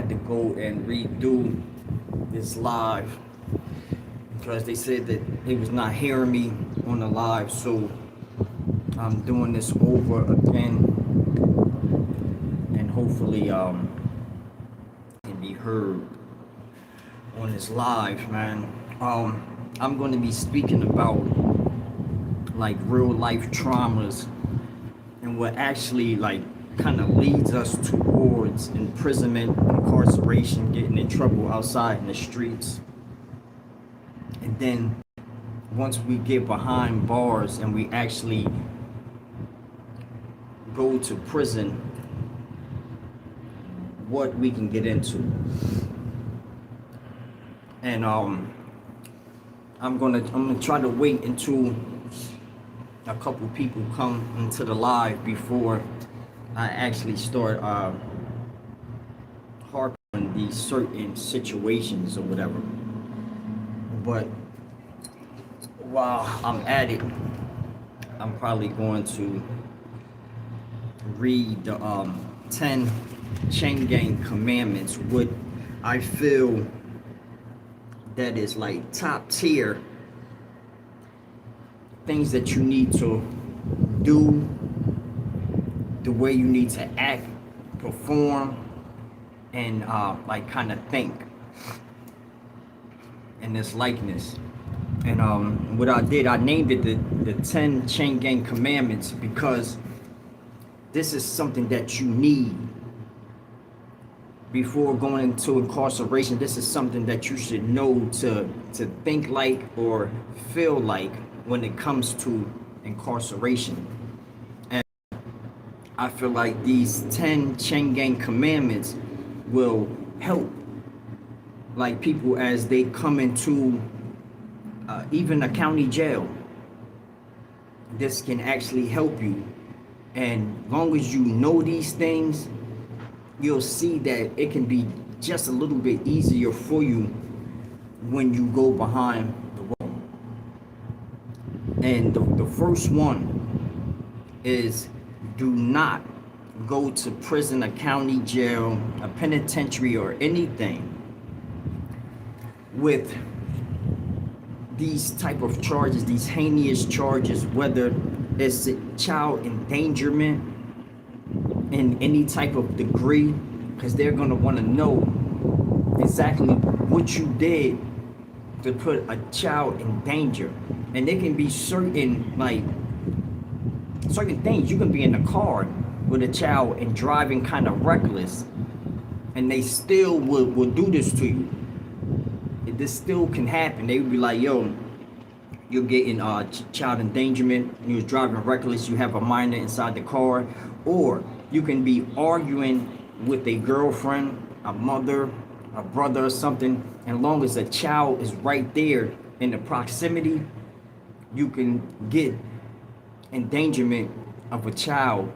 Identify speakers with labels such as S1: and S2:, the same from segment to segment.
S1: had to go and redo this live because they said that he was not hearing me on the live. So I'm doing this over again, and hopefully can be heard on this live, man. I'm going to be speaking about like real life traumas and what actually like kind of leads us towards imprisonment, incarceration, getting in trouble outside in the streets. And then once we get behind bars and we actually go to prison, what we can get into. And I'm gonna try to wait until a couple people come into the live before I actually start harping on these certain situations or whatever. But while I'm at it, I'm probably going to read the 10 chain gang commandments, what I feel that is like top tier things that you need to do, the way you need to act, perform, and like kind of think in this likeness. And what I did, I named it the 10 chain gang commandments because this is something that you need before going into incarceration. This is something that you should know to think like or feel like when it comes to incarceration. And I feel like these 10 chain gang commandments will help like people as they come into even a county jail. This can actually help you, and long as you know these things, you'll see that it can be just a little bit easier for you when you go behind the wall. And the first one is, do not go to prison, a county jail, a penitentiary, or anything with these type of charges, these heinous charges, whether it's child endangerment in any type of degree, because they're going to want to know exactly what you did to put a child in danger. And there can be certain things. You can be in a car with a child and driving kind of reckless, and they still will do this to you. This still can happen. They would be like, yo, you're getting child endangerment, you was driving reckless, you have a minor inside the car. Or you can be arguing with a girlfriend, a mother, a brother, or something, and long as a child is right there in the proximity, you can get endangerment of a child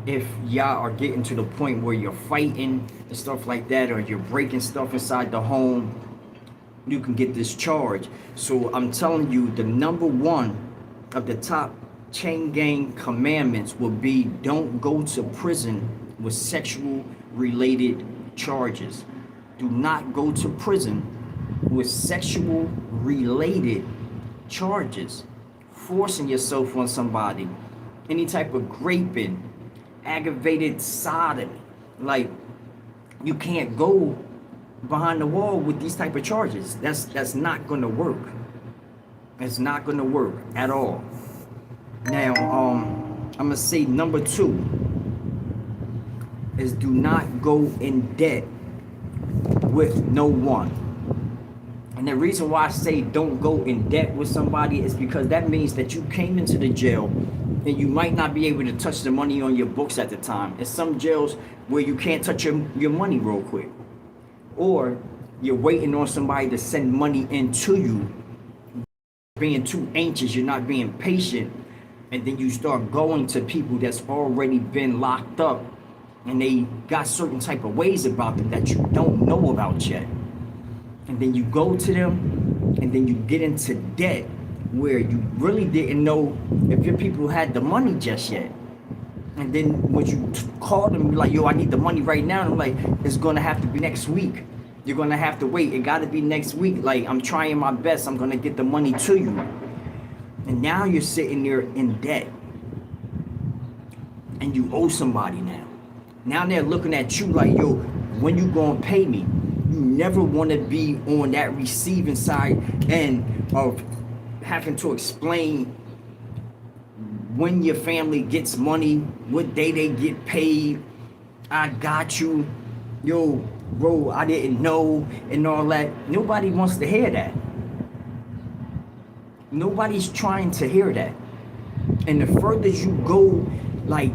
S1: if y'all are getting to the point where you're fighting and stuff like that, or you're breaking stuff inside the home. You can get this charge. So I'm telling you, the number one of the top chain gang commandments will be, don't go to prison with sexual related charges. Do not go to prison with sexual related charges. Forcing yourself on somebody, any type of raping, aggravated sodomy. Like, you can't go behind the wall with these type of charges. That's not gonna work. It's not gonna work at all. Now, I'm gonna say number 2 is, do not go in debt with no one. And the reason why I say don't go in debt with somebody is because that means that you came into the jail and you might not be able to touch the money on your books at the time. There's some jails where you can't touch your money real quick. Or you're waiting on somebody to send money into you, being too anxious, you're not being patient, and then you start going to people that's already been locked up and they got certain type of ways about them that you don't know about yet. And then you go to them and then you get into debt where you really didn't know if your people had the money just yet. And then when you call them, be like, yo, I need the money right now. And I'm like, it's gonna have to be next week. You're gonna have to wait. It gotta be next week. Like, I'm trying my best. I'm gonna get the money to you. And now you're sitting there in debt. And you owe somebody now. Now they're looking at you like, yo, when you gonna pay me? You never wanna be on that receiving side and of having to explain when your family gets money, what day they get paid. I got you. Yo, bro, I didn't know, and all that. Nobody wants to hear that. Nobody's trying to hear that. And the further you go, like,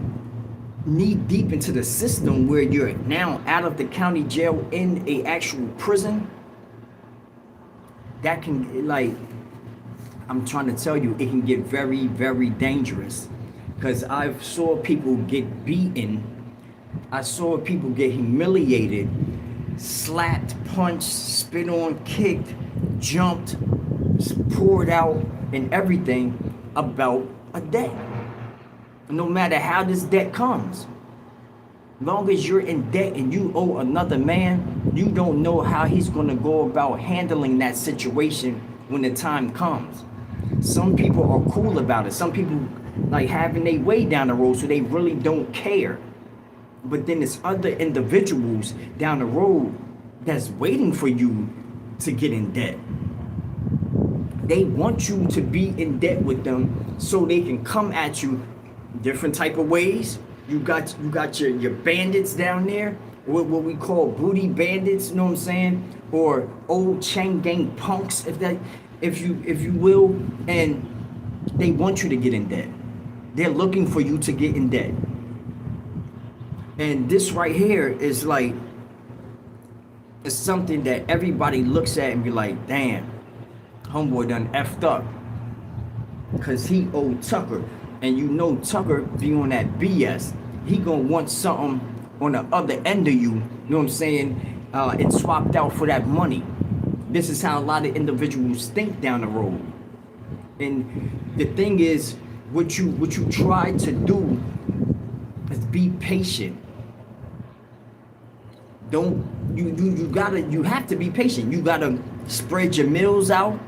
S1: knee deep into the system where you're now out of the county jail in a actual prison, that can, like, I'm trying to tell you, it can get very, very dangerous. Because I've saw people get beaten. I saw people get humiliated, slapped, punched, spit on, kicked, jumped, poured out, and everything about a debt. No matter how this debt comes. Long as you're in debt and you owe another man, you don't know how he's going to go about handling that situation when the time comes. Some people are cool about it. Some people like having their way down the road, so they really don't care. But then there's other individuals down the road that's waiting for you to get in debt. They want you to be in debt with them so they can come at you different type of ways. You got your bandits down there, what we call booty bandits, you know what I'm saying? Or old chain gang punks, if you will, and they want you to get in debt. They're looking for you to get in debt. And this right here is like, it's something that everybody looks at and be like, damn, homeboy done effed up. Cause he owed Tucker. And you know Tucker be on that BS. He gonna want something on the other end of you, you know what I'm saying? And swapped out for that money. This is how a lot of individuals think down the road. And the thing is, what you try to do is be patient. You have to be patient. You gotta spread your meals out.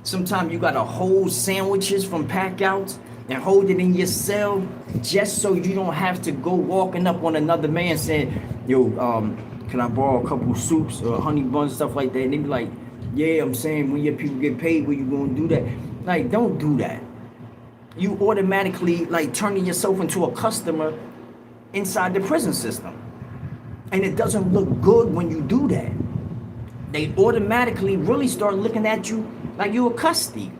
S1: Sometimes you gotta hold sandwiches from pack outs and hold it in your cell just so you don't have to go walking up on another man saying, yo, can I borrow a couple soups or honey buns, stuff like that? And they be like, yeah, I'm saying when your people get paid, when you gonna do that? Like, don't do that. You automatically like turning yourself into a customer inside the prison system. And it doesn't look good when you do that. They automatically really start looking at you like you're a custody.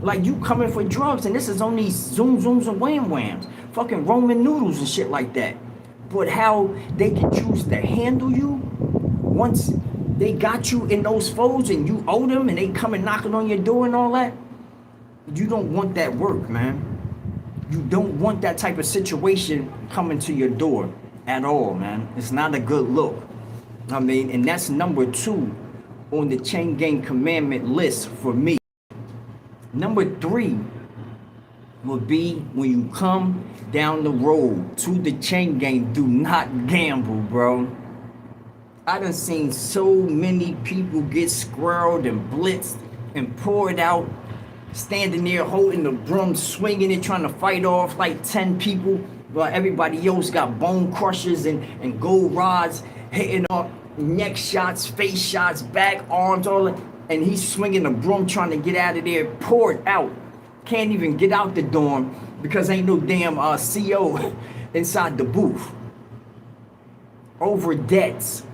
S1: Like you coming for drugs, and this is only zoom zooms and wham whams, fucking Roman noodles and shit like that. But how they can choose to handle you once they got you in those folds and you owe them and they come and knocking on your door and all that, you don't want that work, man. You don't want that type of situation coming to your door at all, man. It's not a good look. I mean, and that's number 2 on the chain gang commandment list for me. Number 3 would be when you come down the road to the chain gang, do not gamble, bro. I done seen so many people get squirreled and blitzed and poured out, standing there holding the broom, swinging it, trying to fight off like 10 people, while everybody else got bone crushers and gold rods, hitting off neck shots, face shots, back, arms, all that. And he's swinging the broom trying to get out of there, poured out. Can't even get out the dorm because ain't no damn CO inside the booth. Over debts.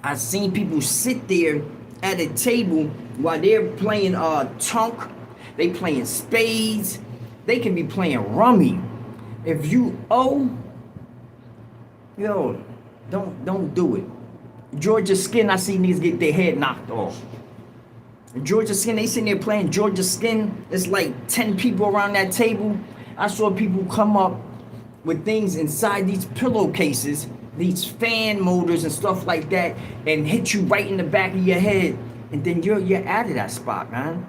S1: I've seen people sit there at a table while they're playing tunk, they playing spades, they can be playing rummy. If you owe, yo, don't do it. Georgia Skin, I see niggas get their head knocked off. Georgia Skin, they sitting there playing Georgia Skin. There's like 10 people around that table. I saw people come up with things inside these pillowcases, these fan motors and stuff like that, and hit you right in the back of your head. And then you're out of that spot, man.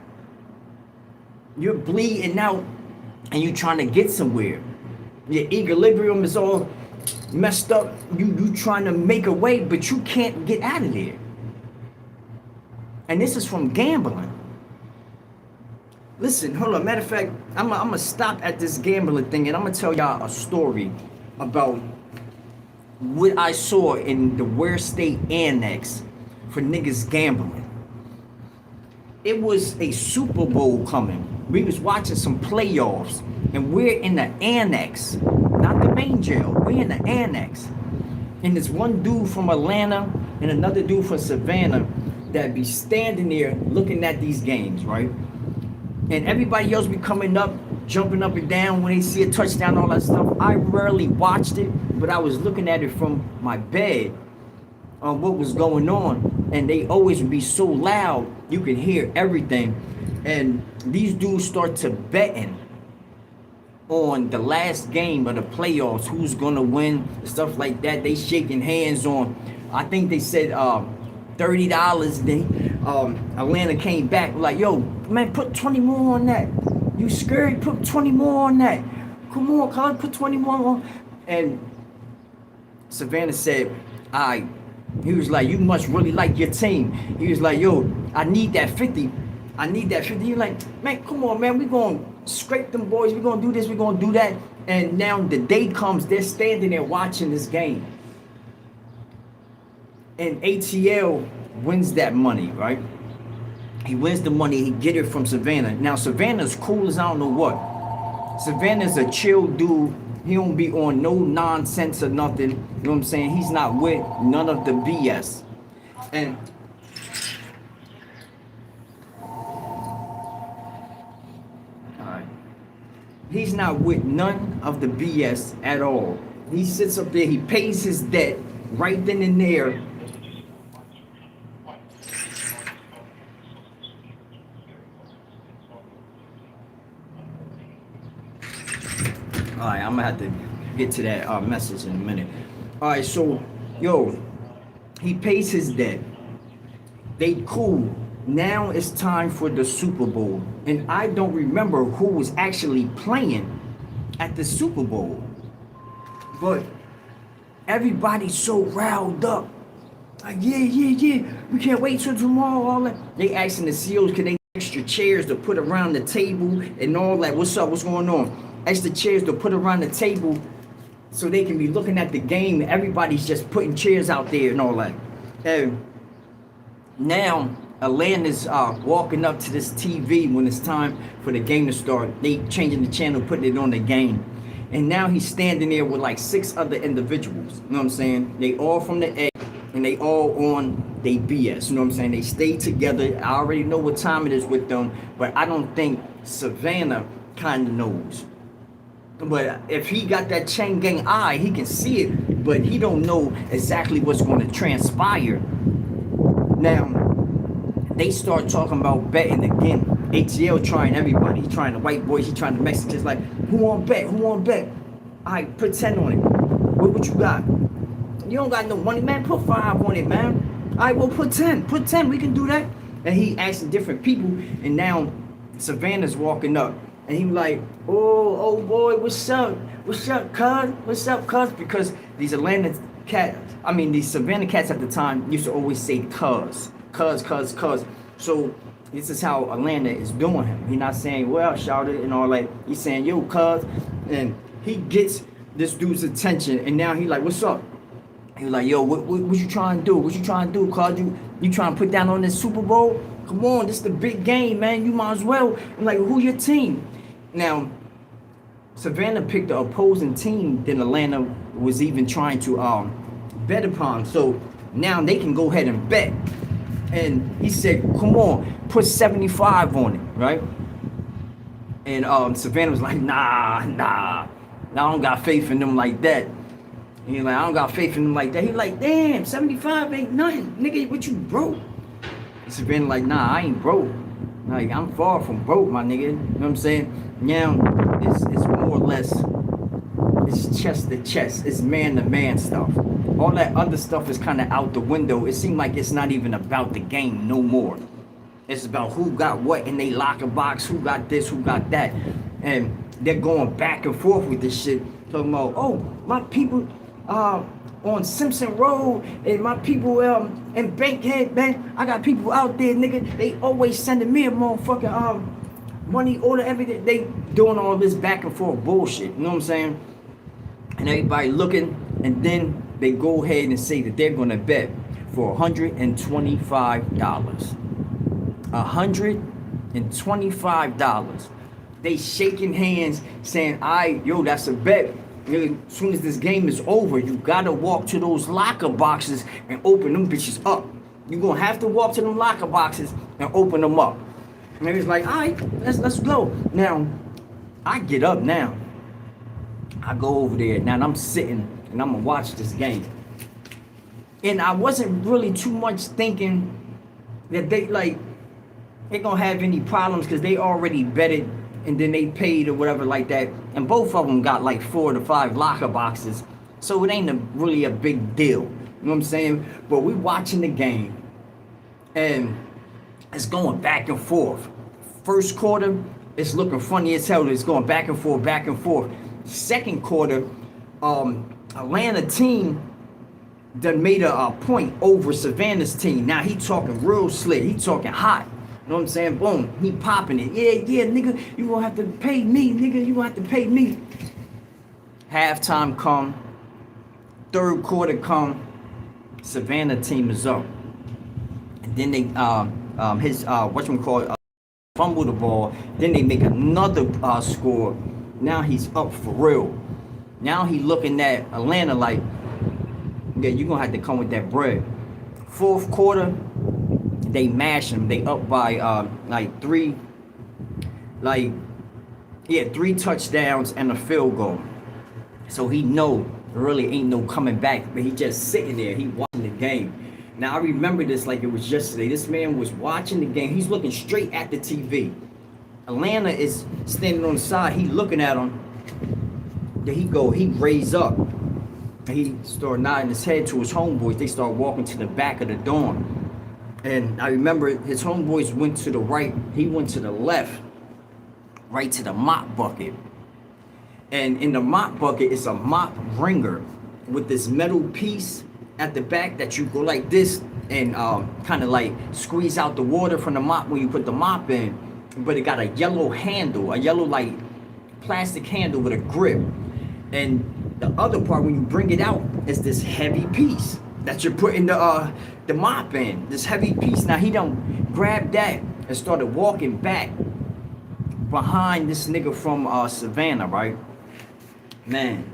S1: You're bleeding out and you're trying to get somewhere. Your equilibrium is all messed up. You trying to make a way, but you can't get out of there. And this is from gambling. Listen, hold on. Matter of fact, I'm gonna stop at this gambling thing, and I'm gonna tell y'all a story about what I saw in the Ware State Annex for niggas gambling. It was a Super Bowl coming. We was watching some playoffs, and we're in the annex, not the main jail. We're in the annex, and there's one dude from Atlanta and another dude from Savannah that be standing there looking at these games, right? And everybody else be coming up, jumping up and down when they see a touchdown, all that stuff. I rarely watched it, but I was looking at it from my bed on what was going on, and they always would be so loud you could hear everything. And these dudes start to betting on the last game of the playoffs, who's gonna win, stuff like that. They shaking hands on, I think they said $30. Then Atlanta came back like, yo, man, put 20 more on that. You scared? Put 20 more on that. Come on, cuz, put 20 more on. And Savannah said, he was like, you must really like your team. He was like, yo, I need that 50. I need that 50. He was like, man, come on, man. We're going to scrape them boys. We're going to do this. We're going to do that. And now the day comes, they're standing there watching this game. And ATL wins that money, right? He wins the money. He get it from Savannah. Now, Savannah's cool as I don't know what. Savannah's a chill dude. He don't be on no nonsense or nothing. You know what I'm saying? He's not with none of the BS. And he's not with none of the BS at all. He sits up there, he pays his debt right then and there. All right, I'm gonna have to get to that message in a minute. All right, so, yo, he pays his debt. They cool. Now it's time for the Super Bowl. And I don't remember who was actually playing at the Super Bowl. But everybody's so riled up. Like, yeah. We can't wait till tomorrow. All that. They asking the CEOs, can they extra chairs to put around the table and all that? What's up? What's going on? Extra chairs to put around the table so they can be looking at the game. Everybody's just putting chairs out there and all that. And now Atlanta's walking up to this TV when it's time for the game to start. They changing the channel, putting it on the game. And now he's standing there with like 6 other individuals. You know what I'm saying? They all from the A and they all on they BS. You know what I'm saying? They stay together. I already know what time it is with them, but I don't think Savannah kind of knows. But if he got that chain gang eye, he can see it, but he don't know exactly what's going to transpire. Now, they start talking about betting again. ATL trying everybody. He trying the white boys. He trying the Mexicans. Like, who want bet? Who want bet? All right, put 10 on it. What you got? You don't got no money, man. Put 5 on it, man. All right, well, put 10. Put 10. We can do that. And he asking different people. And now Savannah's walking up. And he like, oh boy, what's up? What's up, cuz? What's up, cuz? Because these Atlanta cats, these Savannah cats at the time used to always say cuz. So this is how Atlanta is doing him. He's not saying, well, shout it and all that. He's saying, yo, cuz. And he gets this dude's attention. And now he like, what's up? He was like, yo, what you trying to do? What you trying to do, cuz? You trying to put down on this Super Bowl? Come on, this is the big game, man. You might as well. I'm like, who your team? Now, Savannah picked the opposing team that Atlanta was even trying to bet upon. So now they can go ahead and bet. And he said, come on, put 75 on it, right? And Savannah was like, nah. I don't got faith in them like that. And he's like, I don't got faith in them like that. He's like, damn, 75 ain't nothing. Nigga, what you broke? And Savannah like, nah, I ain't broke. Like, I'm far from broke, my nigga. You know what I'm saying? Now, it's more or less, it's chest to chest. It's man to man stuff. All that other stuff is kind of out the window. It seems like it's not even about the game no more. It's about who got what in they locker box, who got this, who got that. And they're going back and forth with this shit. talking about, oh, my people on Simpson Road, and my people in Bankhead Bank. I got people out there, nigga. They always sending me a motherfucking money order every day. They doing all this back and forth bullshit. You know what I'm saying? And everybody looking, and then they go ahead and say that they're gonna bet for $125. $125. They shaking hands, saying, yo, that's a bet. As soon as this game is over, you gotta walk to those locker boxes and open them bitches up. You're gonna have to walk to them locker boxes and open them up. And he's like, all right, let's go. Now, I get up now. I go over there. Now I'm sitting and I'm gonna watch this game. And I wasn't really too much thinking that they gonna have any problems because they already betted and then they paid or whatever like that. And both of them got like 4 to 5 locker boxes. So it ain't really a big deal. You know what I'm saying? But we watching the game and it's going back and forth. First quarter, it's looking funny as hell. It's going back and forth, back and forth. Second quarter, Atlanta team done made a point over Savannah's team. Now he talking real slick. He talking hot. You know what I'm saying? Boom. He popping it. Yeah, nigga. You gonna have to pay me, nigga. You gonna have to pay me. Halftime come. Third quarter come. Savannah team is up. And then they fumble the ball. Then they make another score. Now he's up for real. Now he looking at Atlanta like, yeah, you're gonna have to come with that bread. Fourth quarter, they mash him. They up by three touchdowns and a field goal. So he know there really ain't no coming back, but he just sitting there. He watching the game. Now I remember this like it was yesterday. This man was watching the game. He's looking straight at the TV. Atlanta is standing on the side. He looking at him. There he go. He raised up. He started nodding his head to his homeboys. They start walking to the back of the dorm. And I remember his homeboys went to the right. He went to the left, right to the mop bucket. And in the mop bucket is a mop wringer with this metal piece at the back that you go like this and kind of like squeeze out the water from the mop when you put the mop in. But it got a yellow handle, a yellow like plastic handle with a grip. And the other part, when you bring it out, is this heavy piece that you're putting the mop in. This heavy piece. Now he done grabbed that and started walking back behind this nigga from Savannah, right? Man,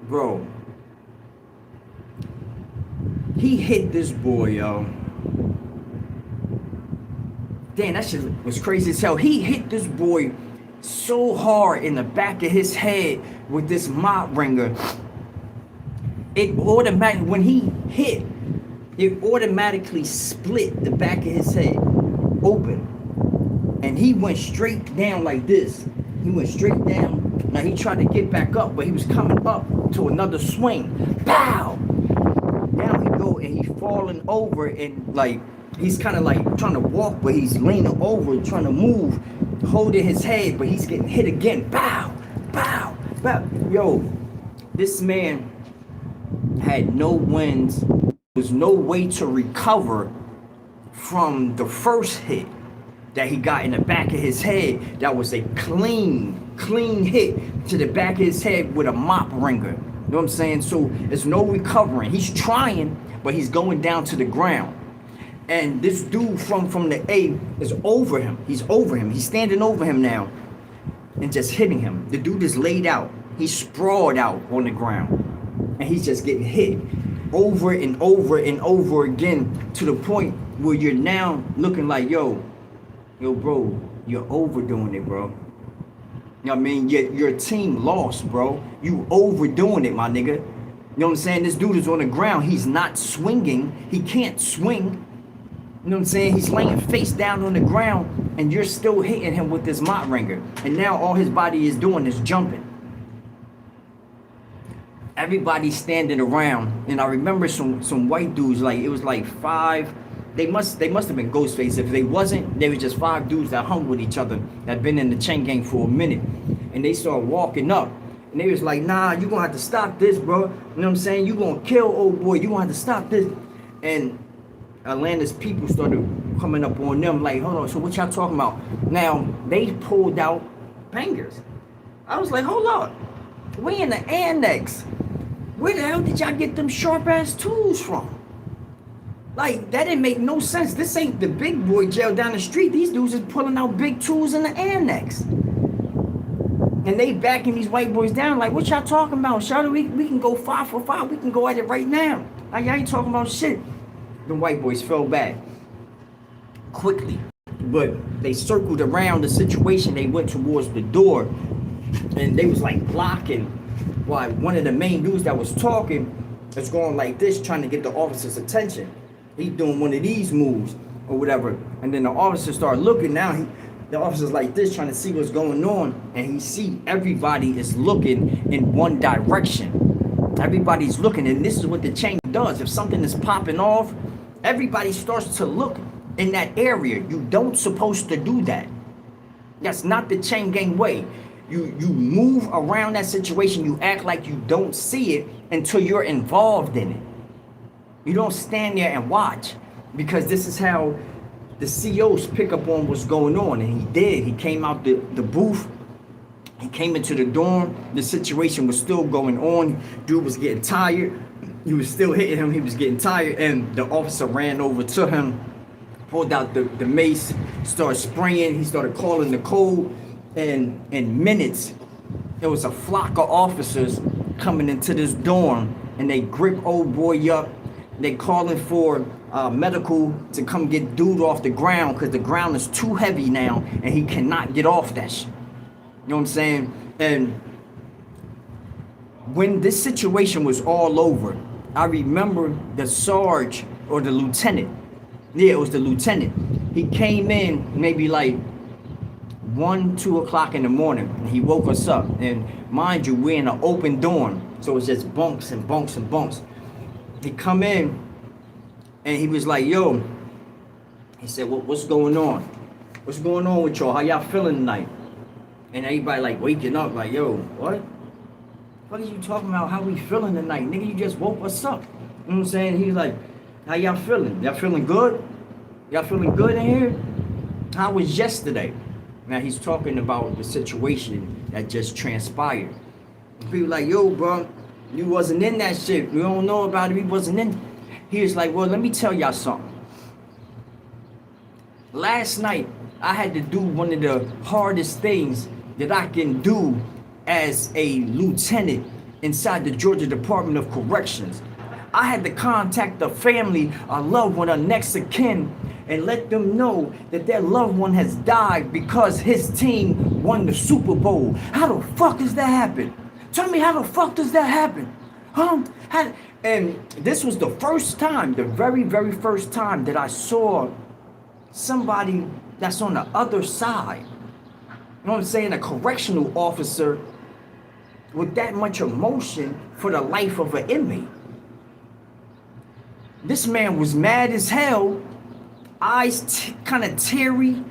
S1: bro, he hit this boy, yo. Damn, that shit was crazy as hell. He hit this boy so hard in the back of his head with this mop wringer. It automatically, when he hit, it automatically split the back of his head open. And he went straight down like this. He went straight down. Now he tried to get back up, but he was coming up to another swing. Pow! Now he go and he falling over and like, he's kind of like trying to walk, but he's leaning over, trying to move, holding his head, but he's getting hit again. Bow, bow, bow. Yo, this man had no wins. There was no way to recover from the first hit that he got in the back of his head. That was a clean hit to the back of his head with a mop wringer. You know what I'm saying? So there's no recovering. He's trying, but he's going down to the ground. And this dude from the A is over him. He's over him. He's standing over him now and just hitting him. The dude is laid out. He's sprawled out on the ground. And he's just getting hit over and over and over again to the point where you're now looking like, yo, bro, you're overdoing it, bro. You know what I mean? Your team lost, bro. You overdoing it, my nigga. You know what I'm saying? This dude is on the ground. He's not swinging. He can't swing. You know what I'm saying? He's laying face down on the ground, and you're still hitting him with this mop wringer. And now all his body is doing is jumping. Everybody's standing around, and I remember some white dudes, like it was like 5. They must have been Ghostface. If they wasn't, they were just 5 dudes that hung with each other that been in the chain gang for a minute. And they started walking up, And they was like, nah, you gonna have to stop this, bro. You know what I'm saying? You gonna kill old boy. You gonna have to stop this. And Atlanta's people started coming up on them like, hold on, so what y'all talking about? Now, they pulled out bangers. I was like, hold on. We in the annex. Where the hell did y'all get them sharp ass tools from? Like, that didn't make no sense. This ain't the big boy jail down the street. These dudes is pulling out big tools in the annex. And they backing these white boys down like, what y'all talking about? Shawty, we can go 5 for 5. We can go at it right now. Like, y'all ain't talking about shit. The white boys fell back quickly. But they circled around the situation. They went towards the door. And they was like blocking while one of the main dudes that was talking is going like this, trying to get the officer's attention. He doing one of these moves or whatever. And then the officer started looking. Now the officer's like this, trying to see what's going on. And he see everybody is looking in one direction. Everybody's looking. And this is what the chain does. If something is popping off, everybody starts to look in that area. You don't supposed to do that. That's not the chain gang way. You move around that situation. You act like you don't see it until you're involved in it. You don't stand there and watch, because this is how the COs pick up on what's going on. And he did. He came out the booth. He came into the dorm. The situation was still going on. Dude was getting tired. He was still hitting him. He was getting tired. And the officer ran over to him, pulled out the mace, started spraying. He started calling the code. And in minutes, there was a flock of officers coming into this dorm, and they grip old boy up. They calling for medical to come get dude off the ground, because the ground is too heavy now and he cannot get off that shit. You know what I'm saying? And when this situation was all over, I remember the sarge or the lieutenant. Yeah, it was the lieutenant. He came in maybe like 1, 2 o'clock in the morning, and he woke us up. And mind you, we're in an open dorm, so it's just bunks and bunks and bunks. He come in, and he was like, yo, he said, what's going on? What's going on with y'all? How y'all feeling tonight? And everybody like waking up like, yo, what? What are you talking about? How we feeling tonight? Nigga, you just woke us up. You know what I'm saying? He's like, how y'all feeling? Y'all feeling good? Y'all feeling good in here? How was yesterday? Now he's talking about the situation that just transpired. And people like, yo, bro, you wasn't in that shit. We don't know about it. We wasn't in. He was like, well, let me tell y'all something. Last night, I had to do one of the hardest things that I can do as a lieutenant inside the Georgia Department of Corrections. I had to contact the family, a loved one, a next of kin, and let them know that their loved one has died because his team won the Super Bowl. How the fuck does that happen? Tell me, how the fuck does that happen? And this was the first time, the very, very first time that I saw somebody that's on the other side. You know what I'm saying? A correctional officer with that much emotion for the life of an inmate. This man was mad as hell, eyes kind of teary,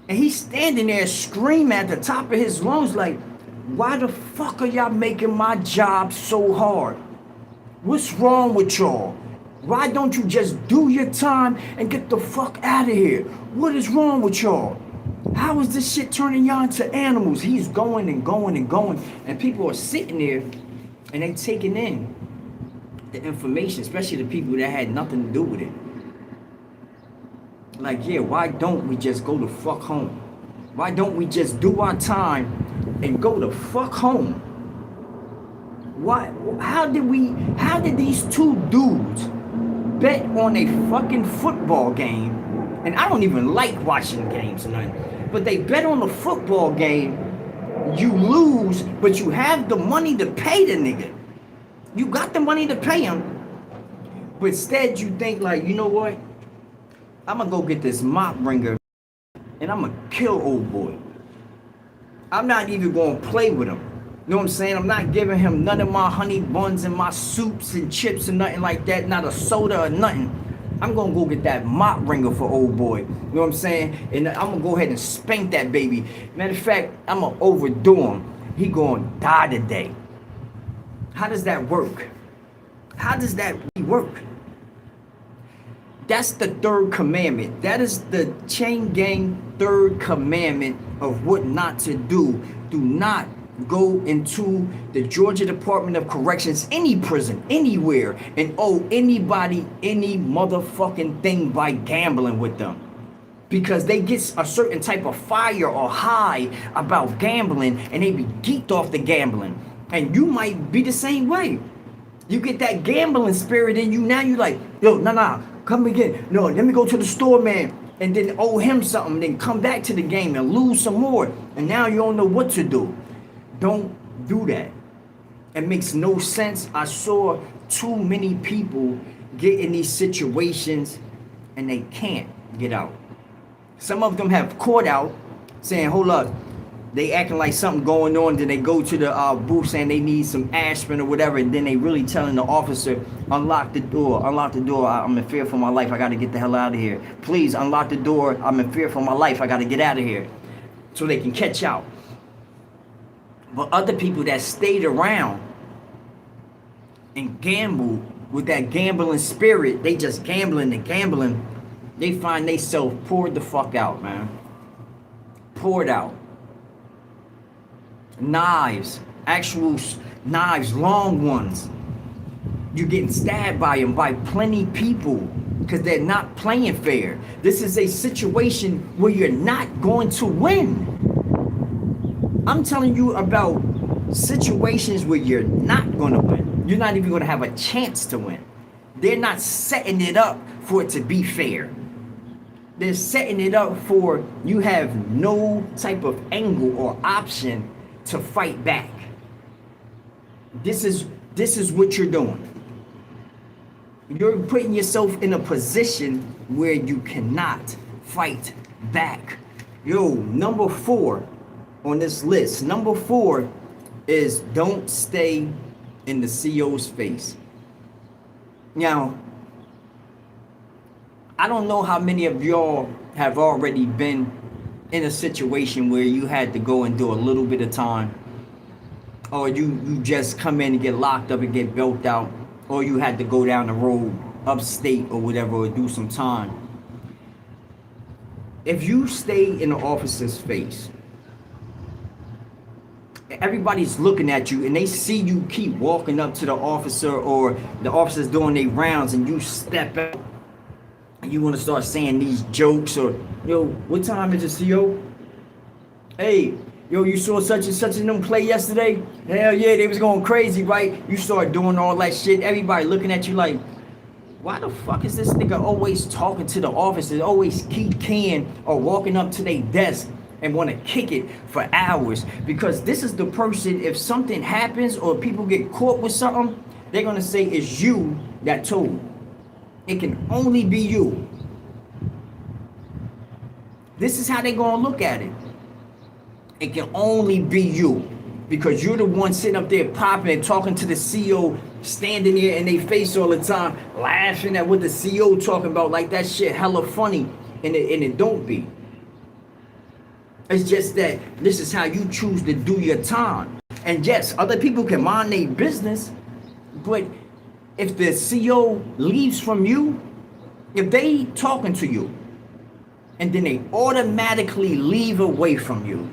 S1: and he's standing there screaming at the top of his lungs like, why the fuck are y'all making my job so hard? What's wrong with y'all? Why don't you just do your time and get the fuck out of here? What is wrong with y'all? How is this shit turning y'all into animals? He's going and going and going, and people are sitting there and they taking in the information, especially the people that had nothing to do with it. Like, yeah, why don't we just go the fuck home? Why don't we just do our time and go the fuck home? Why? How did these two dudes bet on a fucking football game? And I don't even like watching games or nothing, but they bet on the football game. You lose, but you have the money to pay the nigga. You got the money to pay him, but instead you think like, you know what? I'm gonna go get this mop ringer and I'm gonna kill old boy. I'm not even gonna play with him. You know what I'm saying? I'm not giving him none of my honey buns and my soups and chips and nothing like that, not a soda or nothing. I'm gonna go get that mop ringer for old boy. You know what I'm saying? And I'm gonna go ahead and spank that baby. Matter of fact, I'm gonna overdo him. he gonna die today. How does that work? How does that really work? That's the third commandment. That is the chain gang third commandment of what not to do. Do not go into the Georgia Department of Corrections, any prison, anywhere, and owe anybody any motherfucking thing by gambling with them. Because they get a certain type of fire or high about gambling, and they be geeked off the gambling. And you might be the same way. You get that gambling spirit in you, now you like, yo, nah, come again. No, let me go to the store, man, and then owe him something, then come back to the game and lose some more. And now you don't know what to do. Don't do that. It makes no sense. I saw too many people get in these situations and they can't get out. Some of them have caught out saying, hold up, they acting like something going on. Then they go to the booth saying they need some aspirin or whatever. And then they really telling the officer, unlock the door, I'm in fear for my life. I got to get the hell out of here. Please unlock the door. I'm in fear for my life. I got to get out of here. So they can catch out. But other people that stayed around and gambled with that gambling spirit, they just gambling and gambling, they find themselves poured the fuck out, man. Poured out. Knives, actual knives, long ones. You're getting stabbed by them, by plenty people, because they're not playing fair. This is a situation where you're not going to win. I'm telling you about situations where you're not going to win. You're not even going to have a chance to win. They're not setting it up for it to be fair. They're setting it up for you have no type of angle or option to fight back. This is what you're doing. You're putting yourself in a position where you cannot fight back. Yo, number 4 on this list. Number 4 is don't stay in the CO's face. Now, I don't know how many of y'all have already been in a situation where you had to go and do a little bit of time, or you just come in and get locked up and get built out, or you had to go down the road upstate or whatever or do some time. If you stay in the officer's face, everybody's looking at you and they see you keep walking up to the officer, or the officer's doing their rounds, and you step out and you want to start saying these jokes, or yo, what time is it, CO? Hey, yo, you saw such and such and them play yesterday? Hell yeah, they was going crazy, right? You start doing all that shit. Everybody looking at you like, why the fuck is this nigga always talking to the officers, always keep keying or walking up to their desk and want to kick it for hours? Because this is the person, if something happens or people get caught with something, they're going to say it's you that told. It can only be you. This is how they're going to look at it. It can only be you, because you're the one sitting up there popping and talking to the CO, standing there in their face all the time, laughing at what the CO talking about like that shit hella funny, and it don't be. It's just that this is how you choose to do your time. And yes, other people can mind their business, but if the CO leaves from you, if they talking to you, and then they automatically leave away from you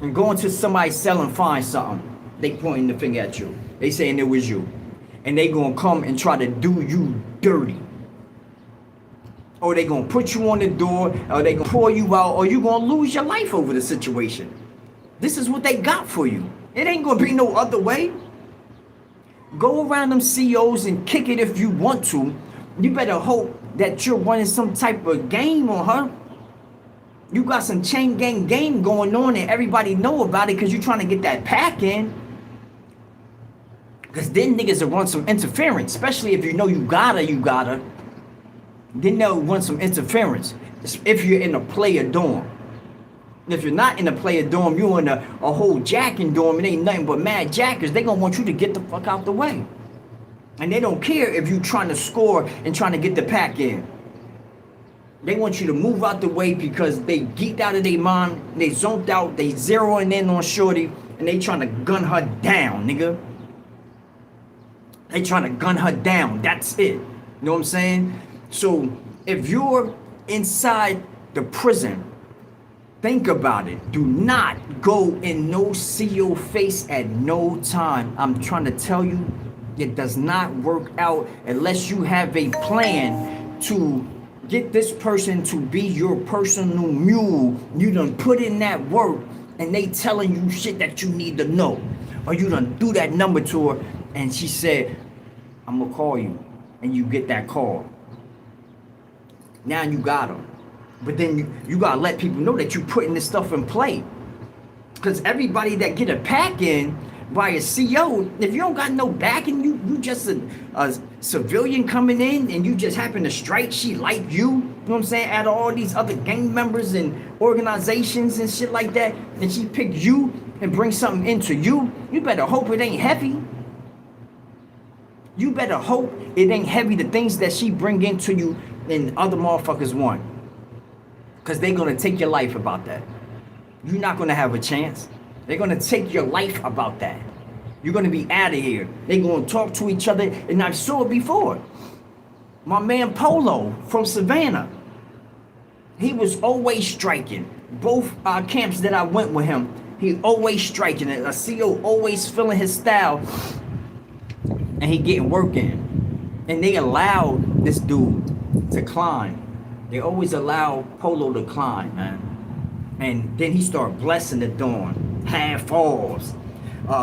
S1: and going to somebody selling find something, they pointing the finger at you. They saying it was you. And they gonna come and try to do you dirty. Or they gonna put you on the door, or they gonna pour you out, or you gonna lose your life over the situation. This is what they got for you. It ain't gonna be no other way. Go around them COs and kick it if you want to. You better hope that you're running some type of game on her. You got some chain gang game going on and everybody know about it because you're trying to get that pack in. Because then niggas will run some interference, especially if you know you gotta. Then they'll run some interference if you're in a player dorm. If you're not in a player dorm, you're in a whole jacking dorm, it ain't nothing but mad jackers. They gonna want you to get the fuck out the way. And they don't care if you trying to score and trying to get the pack in. They want you to move out the way because they geeked out of their mind, they zoned out, they zeroing in on shorty, and they trying to gun her down, nigga. They trying to gun her down. That's it. You know what I'm saying? So if you're inside the prison, think about it. Do not go and no see your face at no time. I'm trying to tell you, it does not work out unless you have a plan to get this person to be your personal mule. You done put in that work and they telling you shit that you need to know. Or you done do that number to her and she said, I'm gonna call you. And you get that call. Now you got them. But then you gotta let people know that you putting this stuff in play. Because everybody that get a pack in by a CO, if you don't got no backing, you just a civilian coming in and you just happen to strike, she like you know what I'm saying, out of all these other gang members and organizations and shit like that, and she picked you and bring something into you, you better hope it ain't heavy. You better hope it ain't heavy, the things that she bring into you and other motherfuckers want. Because they're going to take your life about that. You're not going to have a chance. They're going to take your life about that. You're going to be out of here. They're going to talk to each other. And I saw it before. My man Polo from Savannah. He was always striking. Both camps that I went with him, he always striking. A CO always feeling his style. And he getting work in. And they allowed this dude to climb. They always allow Polo to climb, man. And then he started blessing the dawn. Half falls.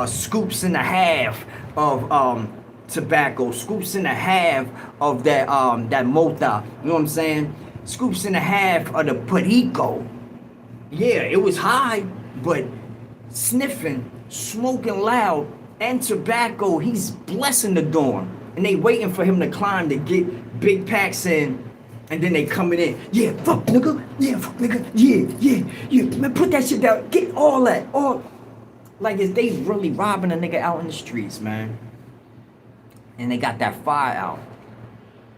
S1: Scoops and a half of tobacco. Scoops and a half of that mota. You know what I'm saying? Scoops and a half of the perico. Yeah, it was high, but sniffing, smoking loud, and tobacco, he's blessing the dawn. And they waiting for him to climb to get big packs in. And then they coming in. Yeah, fuck nigga. Yeah, fuck nigga. Yeah. Man, put that shit down. Get all that. All like is they really robbing a nigga out in the streets, man. And they got that fire out.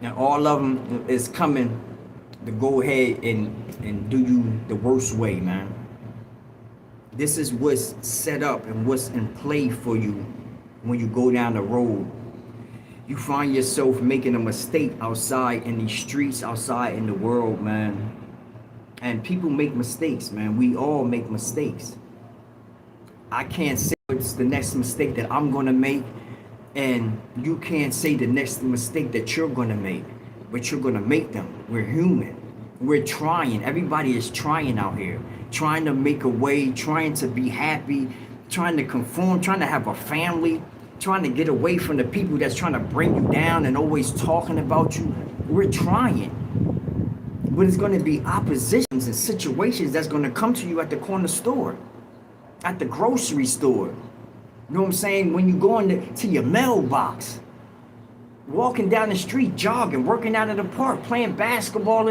S1: And all of them is coming to go ahead and do you the worst way, man. This is what's set up and what's in play for you when you go down the road. You find yourself making a mistake outside in these streets, outside in the world, man. And people make mistakes, man. We all make mistakes. I can't say what's the next mistake that I'm gonna make, and you can't say the next mistake that you're gonna make, but you're gonna make them. We're human. We're trying. Everybody is trying out here, trying to make a way, trying to be happy, trying to conform, trying to have a family, trying to get away from the people that's trying to bring you down and always talking about you. We're trying. But it's going to be oppositions and situations that's going to come to you at the corner store, at the grocery store. You know what I'm saying? When you go to your mailbox, walking down the street, jogging, working out at the park, playing basketball,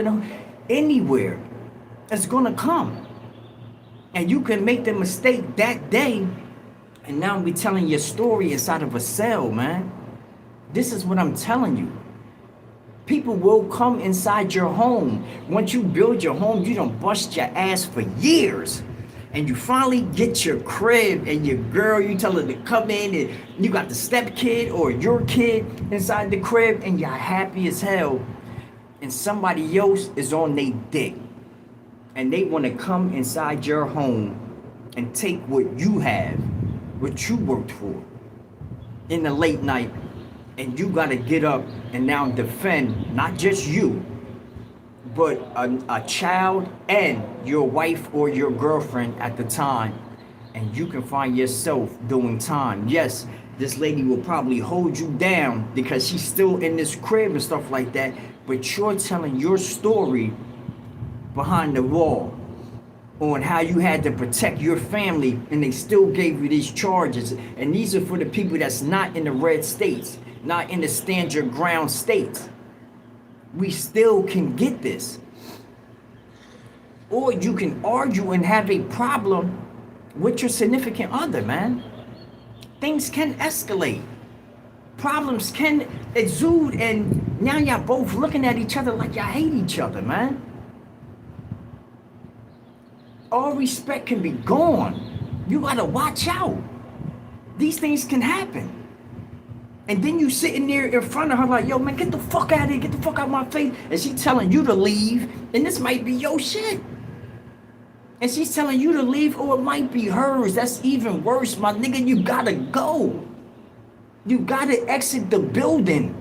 S1: anywhere, it's going to come. And you can make the mistake that day. And now we telling your story inside of a cell, man. This is what I'm telling you. People will come inside your home. Once you build your home, you don't bust your ass for years. And you finally get your crib and your girl, you tell her to come in and you got the step kid or your kid inside the crib and you're happy as hell. And somebody else is on their dick. And they want to come inside your home and take what you have, what you worked for in the late night, and you got to get up and now defend not just you, but a child and your wife or your girlfriend at the time, and you can find yourself doing time. Yes, this lady will probably hold you down because she's still in this crib and stuff like that, but you're telling your story behind the wall on how you had to protect your family, and they still gave you these charges. And these are for the people that's not in the red states, not in the stand your ground states. We still can get this. Or you can argue and have a problem with your significant other, man. Things can escalate. Problems can exude, and now y'all both looking at each other like y'all hate each other, man. All respect can be gone. You gotta watch out. These things can happen. And then you sitting there in front of her like, yo, man, get the fuck out of here, get the fuck out of my face. And she telling you to leave, and this might be your shit. And she's telling you to leave, or it might be hers. That's even worse, my nigga. You gotta go. You gotta exit the building.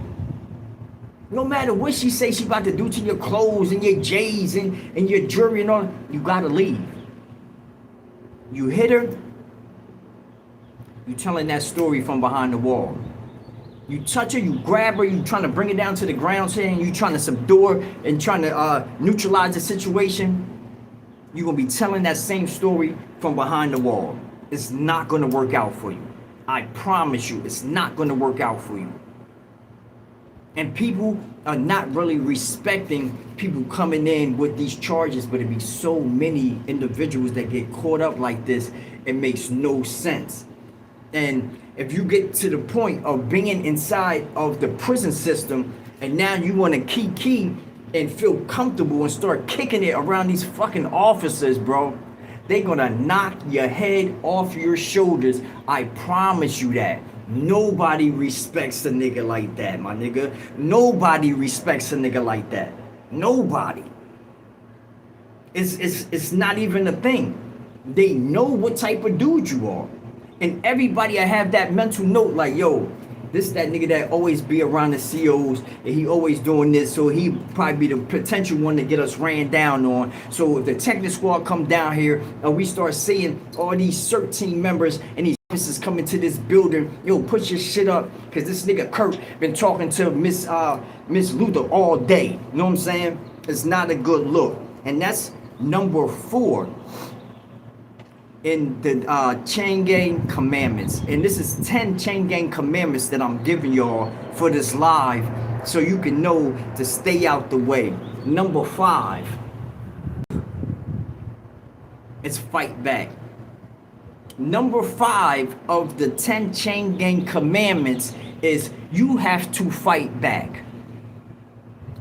S1: No matter what she say she about to do to your clothes and your J's and your jewelry and all, you gotta leave. You hit her, you telling that story from behind the wall. You touch her, you grab her, you trying to bring her down to the ground, saying you trying to subdue her and trying to neutralize the situation. You're going to be telling that same story from behind the wall. It's not going to work out for you. I promise you, it's not going to work out for you. And people are not really respecting people coming in with these charges, but it be so many individuals that get caught up like this, it makes no sense. And if you get to the point of being inside of the prison system and now you want to key and feel comfortable and start kicking it around these fucking officers, bro, they're gonna knock your head off your shoulders. I promise you that. Nobody respects a nigga like that, my nigga. Nobody respects a nigga like that. Nobody. It's not even a thing. They know what type of dude you are. And everybody I have that mental note like, yo, this that nigga that always be around the COs and he always doing this, so he probably be the potential one to get us ran down on. So if the technical squad come down here and we start seeing all these CERT team members and these officers coming to this building, yo, put your shit up, cause this nigga Kurt been talking to Miss Luther all day. You know what I'm saying? It's not a good look. And that's number 4 in the chain gang commandments. And this is 10 chain gang commandments that I'm giving y'all for this live so you can know to stay out the way. Number 5 is fight back. Number 5 of the 10 chain gang commandments is you have to fight back.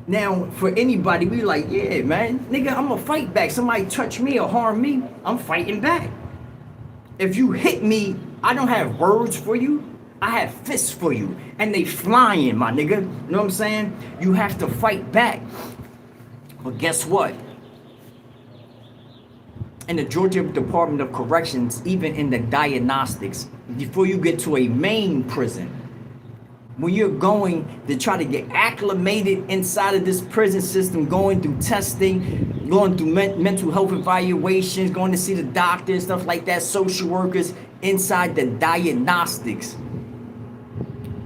S1: Now, for anybody, we like, yeah, man, nigga, I'm gonna fight back. Somebody touch me or harm me, I'm fighting back. If you hit me, I don't have words for you. I have fists for you. And they flying, my nigga. You know what I'm saying? You have to fight back. But guess what? In the Georgia Department of Corrections, even in the diagnostics, before you get to a main prison, when you're going to try to get acclimated inside of this prison system, going through testing, going through mental health evaluations, going to see the doctor and stuff like that, social workers, inside the diagnostics,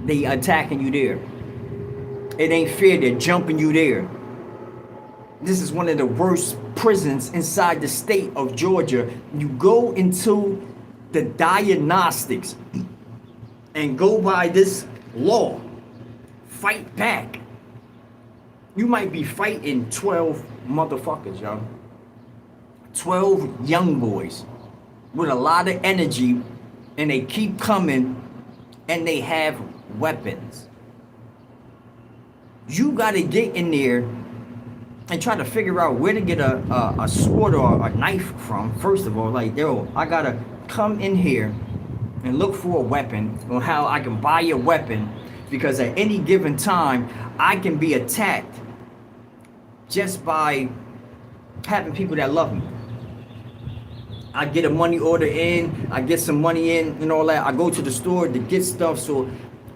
S1: they attacking you there. It ain't fair, they're jumping you there. This is one of the worst prisons inside the state of Georgia. You go into the diagnostics and go by this law, fight back. You might be fighting 12 motherfuckers, yo. 12 young boys with a lot of energy, and they keep coming and they have weapons. You gotta get in there and try to figure out where to get a sword or a knife from. First of all, like, yo, I gotta come in here and look for a weapon, or how I can buy a weapon, because at any given time I can be attacked just by having people that love me. I get a money order in, I get some money in and all that. I go to the store to get stuff so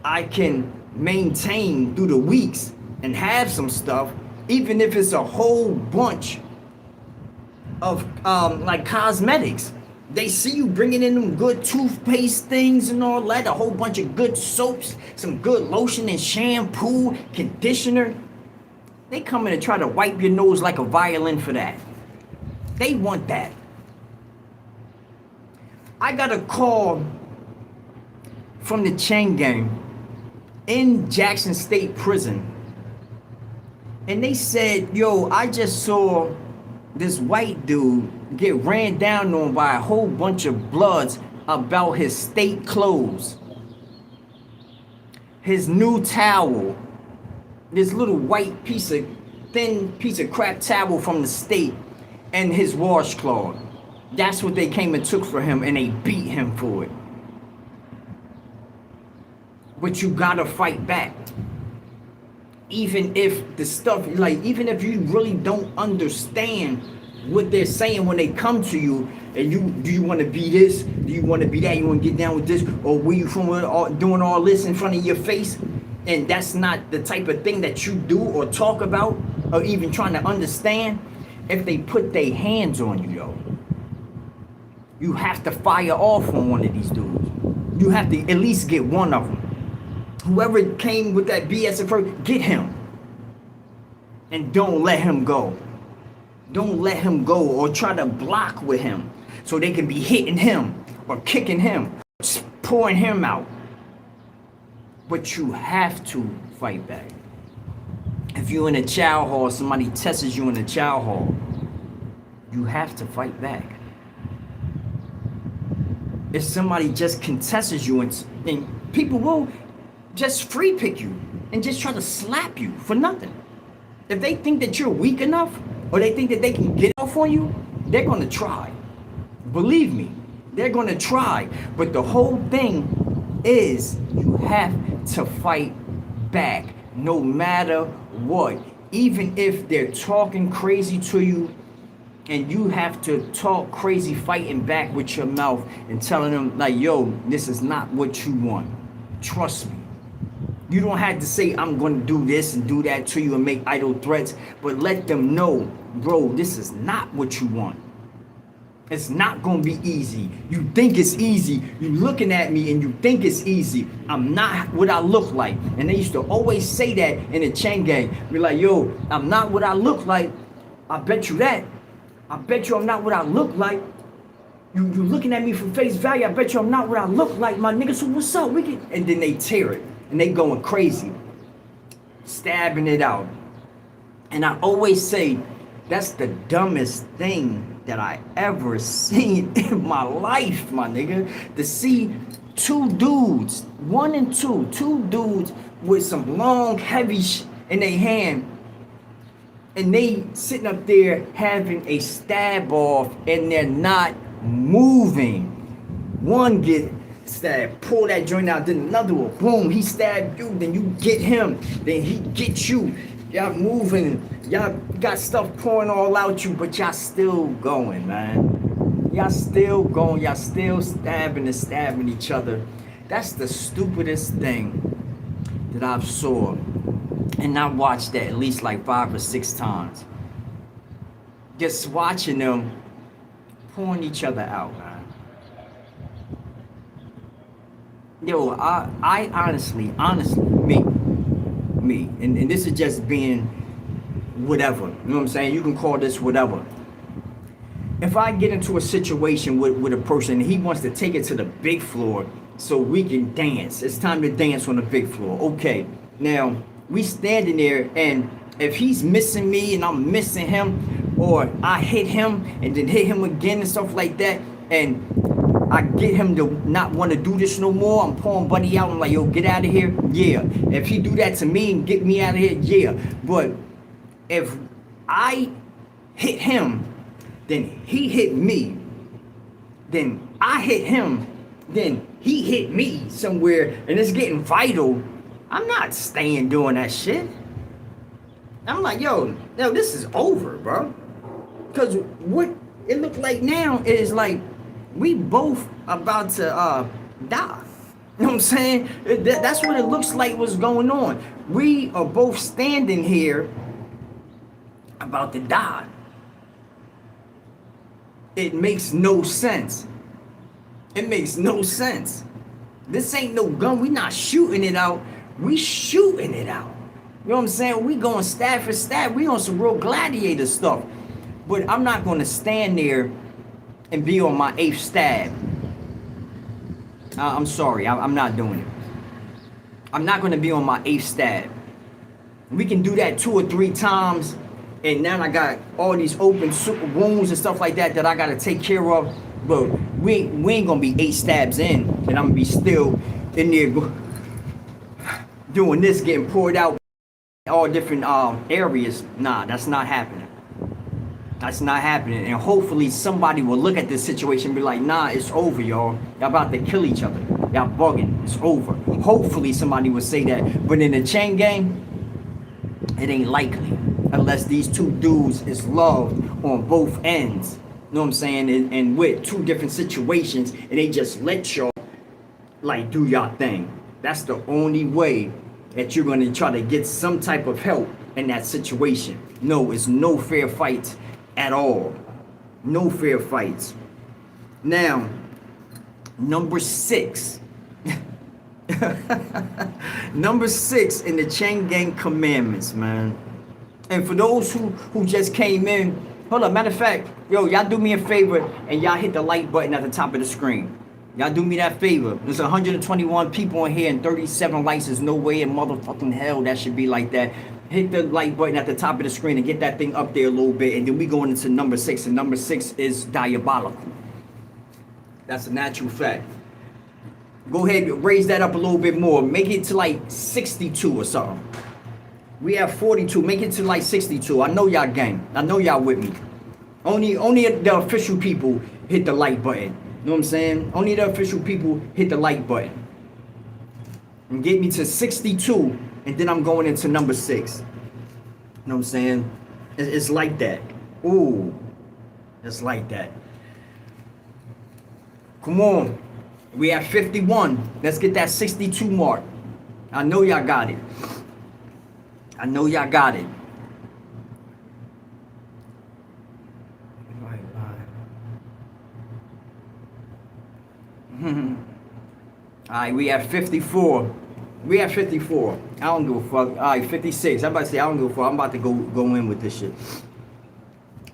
S1: I can maintain through the weeks and have some stuff, even if it's a whole bunch of like cosmetics. They see you bringing in them good toothpaste things and all that, a whole bunch of good soaps, some good lotion and shampoo, conditioner. They come in and try to wipe your nose like a violin for that. They want that. I got a call from the chain gang in Jackson State Prison. And they said, yo, I just saw this white dude get ran down on by a whole bunch of bloods about his state clothes, his new towel, this little white thin piece of crap towel from the state, and his washcloth. That's what they came and took for him, and they beat him for it. But you gotta fight back. Even if the stuff, like, even if you really don't understand what they're saying when they come to you, and do you want to be this? Do you want to be that? You want to get down with this? Or where you from doing all this in front of your face? And that's not the type of thing that you do or talk about or even trying to understand. If they put their hands on you, though, you have to fire off on one of these dudes. You have to at least get one of them. Whoever came with that BS at first, get him. And don't let him go. Don't let him go, or try to block with him so they can be hitting him or kicking him, pouring him out. But you have to fight back. If you're in a chow hall, somebody tests you in a chow hall, you have to fight back. If somebody just contests you, and people will just free pick you and just try to slap you for nothing. If they think that you're weak enough, or they think that they can get off on you, they're gonna try. Believe me, they're gonna try. But the whole thing is, you have to fight back, no matter what. Even if they're talking crazy to you, and you have to talk crazy, fighting back with your mouth and telling them, like, yo, this is not what you want. Trust me. You don't have to say, I'm going to do this and do that to you and make idle threats, but let them know, bro, this is not what you want. It's not going to be easy. You think it's easy. You're looking at me and you think it's easy. I'm not what I look like. And they used to always say that in the chain gang. Be like, yo, I'm not what I look like. I bet you that. I bet you I'm not what I look like. You looking at me for face value. I bet you I'm not what I look like, my nigga. So what's up? We can... And then they tear it. And they going crazy. Stabbing it out. And I always say, that's the dumbest thing that I ever seen in my life, my nigga. To see two dudes, two dudes with some long, heavy in their hand, and they sitting up there having a stab off, and they're not moving. One get stabbed, pull that joint out, then another one, boom, he stabbed you, then you get him, then he gets you. Y'all moving, y'all got stuff pouring all out you, but y'all still going, man. Y'all still going, y'all still stabbing each other. That's the stupidest thing that I've saw. And I watched that at least like 5 or 6 times. Just watching them pouring each other out, man. Yo, I honestly, me, and this is just being whatever, you know what I'm saying? You can call this whatever. If I get into a situation with a person and he wants to take it to the big floor so we can dance, it's time to dance on the big floor. Okay, now we standing there, and if he's missing me and I'm missing him, or I hit him and then hit him again and stuff like that, and I get him to not want to do this no more, I'm pouring Buddy out, I'm like, yo, get out of here, yeah. If he do that to me and get me out of here, yeah. But if I hit him, then he hit me, then I hit him, then he hit me somewhere, and it's getting vital, I'm not staying doing that shit. I'm like, yo, this is over, bro. Because what it looked like now is like, we both about to die. You know what I'm saying? That's what it looks like was going on. We are both standing here about to die. It makes no sense. It makes no sense. This ain't no gun. We not shooting it out. We shooting it out. You know what I'm saying? We going stab for stab. We on some real gladiator stuff. But I'm not going to stand there and be on my 8th stab. I'm sorry, I'm not doing it. I'm not going to be on my 8th stab. We can do that 2 or 3 times, and now I got all these open wounds and stuff like that I got to take care of. But we ain't going to be 8 stabs in, and I'm going to be still in there doing this, getting poured out all different areas. Nah, that's not happening. That's not happening. And hopefully somebody will look at this situation and be like, nah, it's over, y'all. Y'all about to kill each other. Y'all bugging. It's over. Hopefully somebody will say that. But in the chain gang, it ain't likely. Unless these two dudes is loved on both ends. You know what I'm saying? And with two different situations, and they just let y'all like do y'all thing. That's the only way that you're gonna try to get some type of help in that situation. No, it's no fair fights at all. No fair fights. Now, number 6. Number 6 in the chain gang commandments, man. And for those who just came in, hold up, matter of fact, yo, y'all do me a favor and y'all hit the like button at the top of the screen. Y'all do me that favor. There's 121 people on here and 37 likes. There's no way in motherfucking hell that should be like that. Hit the like button at the top of the screen and get that thing up there a little bit. And then we going into number 6. And number 6 is diabolical. That's a natural fact. Go ahead, raise that up a little bit more. Make it to like 62 or something. We have 42. Make it to like 62. I know y'all gang. I know y'all with me. Only the official people hit the like button. You know what I'm saying? Only the official people hit the like button. And get me to 62, and then I'm going into number 6. You know what I'm saying? It's like that. Ooh. It's like that. Come on. We have 51. Let's get that 62 mark. I know y'all got it. I know y'all got it. Alright, we have 54. We have 54. I don't give a fuck. Alright, 56. I'm about to say I don't give a fuck. I'm about to go in with this shit.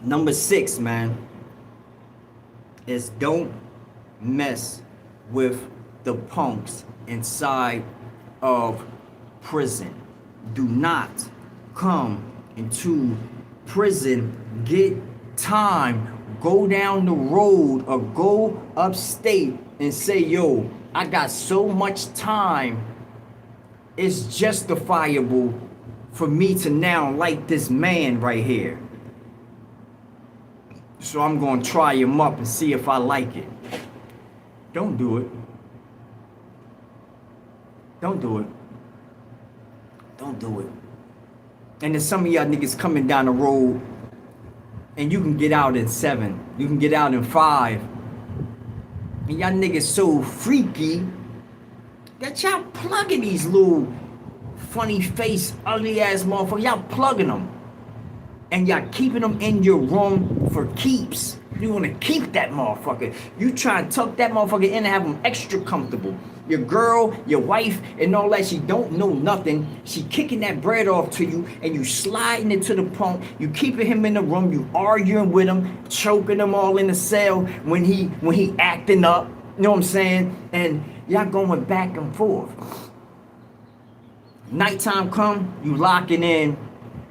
S1: Number 6, man, is don't mess with the punks inside of prison. Do not come into prison, get time, go down the road or go upstate and say, yo, I got so much time, it's justifiable for me to now like this man right here. So I'm going to try him up and see if I like it. Don't do it. Don't do it. Don't do it. And then some of y'all niggas coming down the road and you can get out in 7. You can get out in 5. And y'all niggas so freaky that y'all plugging these little funny face, ugly ass motherfuckers. Y'all plugging them. And y'all keeping them in your room for keeps. You want to keep that motherfucker. You try to tuck that motherfucker in and have them extra comfortable. Your girl, your wife, and all that, she don't know nothing. She kicking that bread off to you, and you sliding it to the punk. You keeping him in the room. You arguing with him, choking him all in the cell when he acting up. You know what I'm saying? And y'all going back and forth. Nighttime come, you locking in,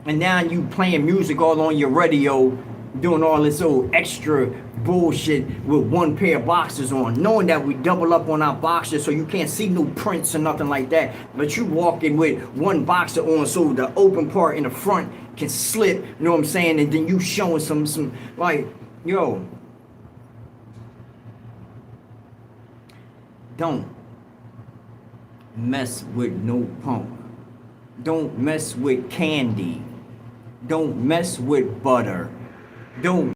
S1: and now you playing music all on your radio, doing all this old extra bullshit with one pair of boxers on, knowing that we double up on our boxers so you can't see no prints or nothing like that, but you walking with one boxer on so the open part in the front can slip, you know what I'm saying, and then you showing some like, yo, don't mess with no punk. Don't mess with candy. Don't mess with butter. Don't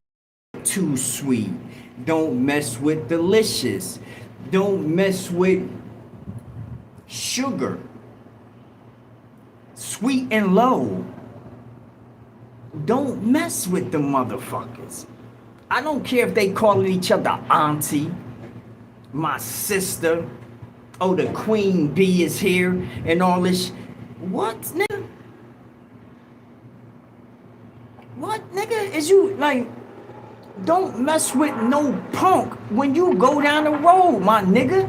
S1: too sweet. Don't mess with delicious. Don't mess with sugar. Sweet and low. Don't mess with the motherfuckers. I don't care if they calling each other auntie, my sister, oh, the queen bee is here and all this. What, nigga? What, nigga? Is you like, don't mess with no punk when you go down the road, my nigga.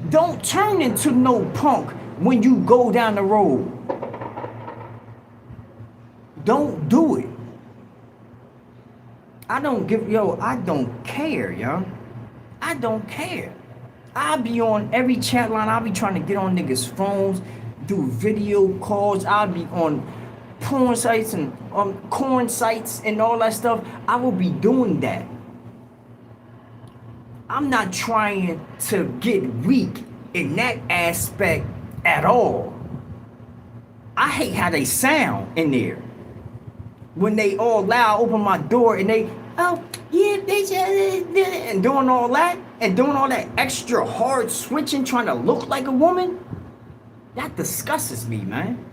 S1: Don't turn into no punk when you go down the road. Don't do it. I don't care, yo. I don't care. I'll be on every chat line. I'll be trying to get on niggas' phones, do video calls. I'll be on porn sites and corn sites and all that stuff, I will be doing that. I'm not trying to get weak in that aspect at all. I hate how they sound in there. When they all loud, open my door and they, oh, yeah, bitch, and doing all that, and doing all that extra hard switching, trying to look like a woman, that disgusts me, man.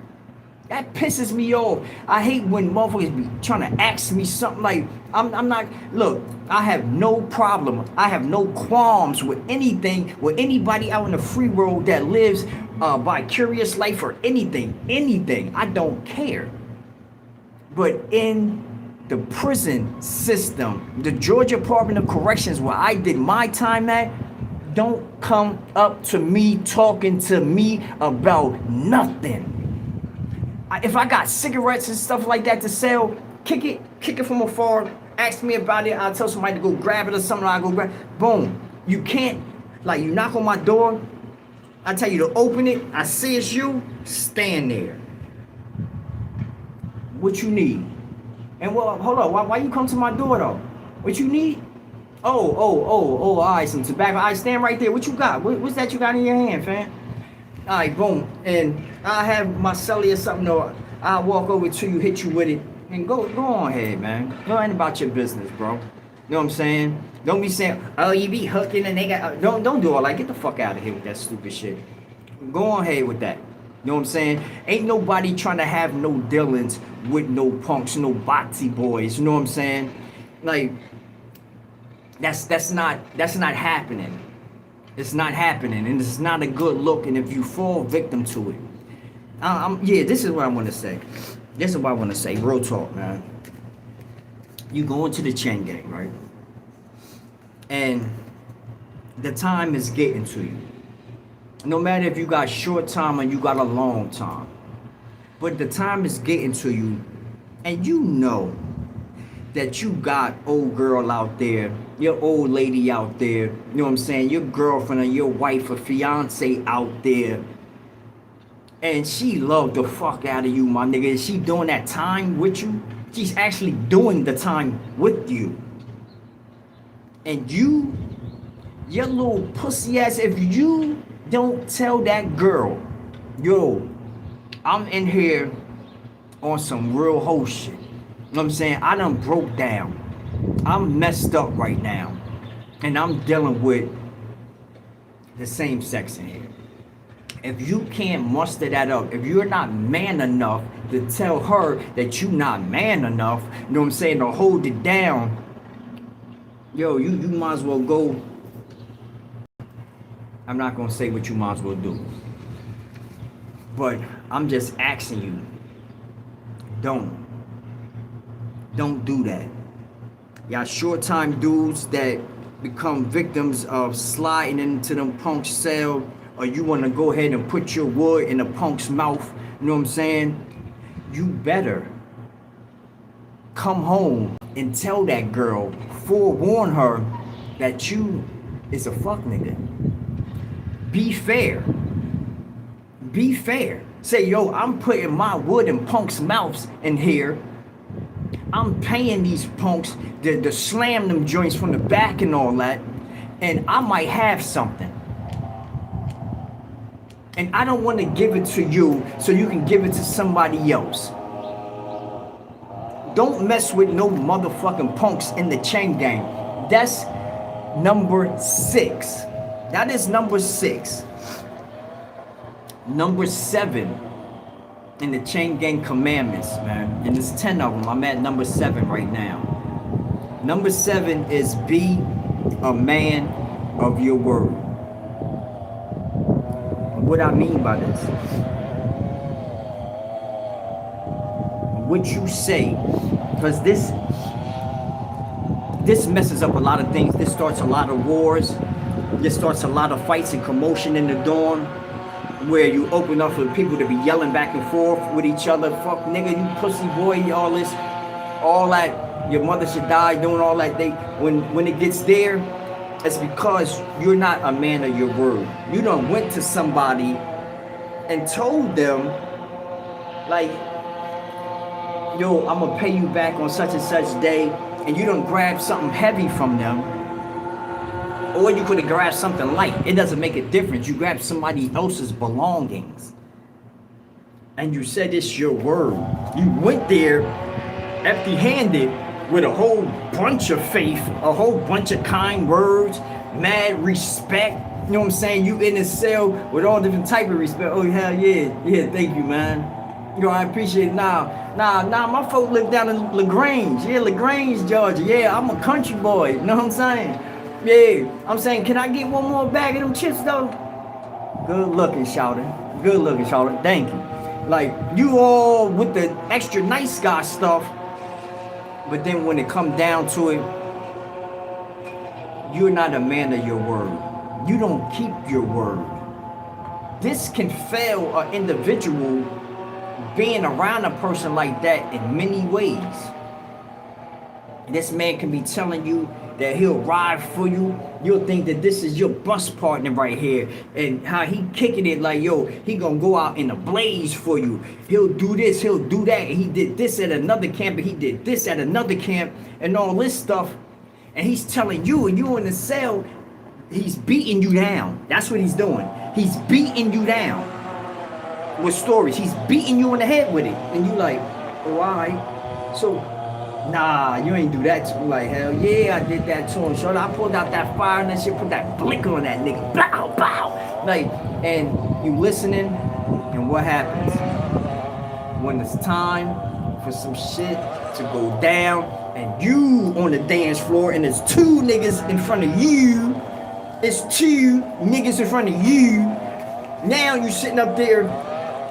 S1: That pisses me off. I hate when motherfuckers be trying to ask me something like, I'm not, look, I have no problem. I have no qualms with anything, with anybody out in the free world that lives vicarious life or anything. I don't care. But in the prison system, the Georgia Department of Corrections, where I did my time at, don't come up to me talking to me about nothing. If I got cigarettes and stuff like that to sell, kick it from afar, ask me about it, I'll tell somebody to go grab it or something, I'll go grab it. Boom. You can't, like, you knock on my door, I tell you to open it, I see it's you, stand there. What you need? And well, hold on, why you come to my door though? What you need? Oh, all right, some tobacco. All right, stand right there. What you got? What's that you got in your hand, fam? All right, boom. And I have my celly or something, or I'll walk over to you, hit you with it, and go on ahead, man. Go ahead about your business, bro. You know what I'm saying? Don't be saying, oh, you be hooking and they got, don't do all that. Get the fuck out of here with that stupid shit. Go on ahead with that. You know what I'm saying? Ain't nobody trying to have no dealings with no punks, no botsy boys. You know what I'm saying? Like, that's not happening. It's not happening, and it's not a good look. And if you fall victim to it, yeah, this is what I want to say. This is what I want to say. Real talk, man. You go into the chain gang, right? And the time is getting to you. No matter if you got short time or you got a long time, but the time is getting to you, and you know that you got old girl out there, your old lady out there, you know what I'm saying, your girlfriend or your wife or fiance out there, and she loved the fuck out of you, my nigga. Is she doing that time with you? She's actually doing the time with you. And you, your little pussy ass, if you don't tell that girl, yo, I'm in here on some real whole shit. You know what I'm saying? I done broke down. I'm messed up right now. And I'm dealing with the same sex in here. If you can't muster that up, if you're not man enough to tell her that you're not man enough, you know what I'm saying, to hold it down, yo, you might as well go. I'm not gonna say what you might as well do, but I'm just asking you, don't do that. Y'all short time dudes that become victims of sliding into them punks' cell, or you want to go ahead and put your wood in a punk's mouth, you know what I'm saying? You better come home and tell that girl, forewarn her that you is a fuck nigga. Be fair. Be fair. Say, yo, I'm putting my wood in punks' mouths in here. I'm paying these punks to slam them joints from the back and all that. And I might have something. And I don't want to give it to you so you can give it to somebody else. Don't mess with no motherfucking punks in the chain gang. That's number 6. That is number 6. Number 7 in the chain gang commandments, man. And there's 10 of them. I'm at number 7 right now. Number 7 is be a man of your word. What I mean by this, what you say, because this messes up a lot of things. This starts a lot of wars. This starts a lot of fights and commotion in the dorm, where you open up for people to be yelling back and forth with each other. Fuck nigga, you pussy boy, all this, all that. Your mother should die, doing all that. When it gets there, it's because you're not a man of your word. You done went to somebody and told them, like, yo, I'm gonna pay you back on such and such day, and you don't grab something heavy from them, or you could have grabbed something light. It doesn't make a difference. You grab somebody else's belongings, and you said it's your word. You went there empty-handed with a whole bunch of faith, a whole bunch of kind words, mad respect. You know what I'm saying? You in a cell with all different type of respect. Oh hell yeah, thank you, man. You know, I appreciate it. Nah, my folk live down in LaGrange. Yeah, LaGrange, Georgia. Yeah, I'm a country boy. You know what I'm saying? Yeah, I'm saying, can I get one more bag of them chips though? Good looking, shouter. Good looking, shouter. Thank you. Like, you all with the extra nice guy stuff, but then when it come down to it, you're not a man of your word. You don't keep your word. This can fail an individual being around a person like that in many ways. This man can be telling you that he'll ride for you. You'll think that this is your bus partner right here, and how he kicking it like, yo, he gonna go out in a blaze for you. He'll do this, he'll do that. He did this at another camp, and he did this at another camp, and all this stuff. And he's telling you, and you in the cell, he's beating you down. That's what he's doing. He's beating you down with stories. He's beating you in the head with it, and you like, oh, all right. So, nah, you ain't do that to me. Like, hell yeah, I did that to him. So I pulled out that fire and that shit, put that blick on that nigga. Bow, bow. Like, and you listening, and what happens? When it's time for some shit to go down, and you on the dance floor, and there's two niggas in front of you. It's two niggas in front of you. Now you sitting up there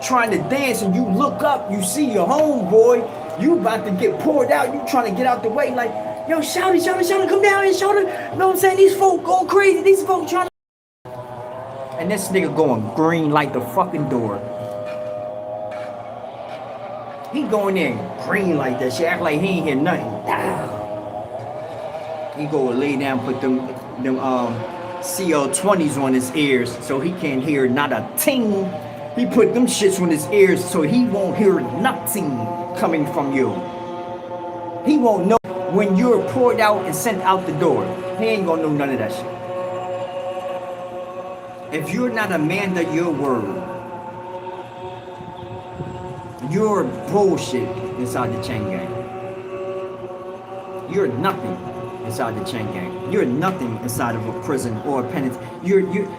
S1: trying to dance, and you look up, you see your homeboy. You about to get poured out. You trying to get out the way. Like, yo, shout it, come down here, shout it. You know what I'm saying? These folk going crazy. These folk trying to... And this nigga going green like the fucking door. He going in green like that shit. Act like he ain't hear nothing. He go lay down, put them CL20s on his ears so he can't hear not a ting. He put them shits on his ears so he won't hear nothing coming from you. He won't know when you're poured out and sent out the door. He ain't gonna know none of that shit. If you're not a man of your word, you're bullshit inside the chain gang. You're nothing inside the chain gang. You're nothing inside of a prison or a penitentiary. You're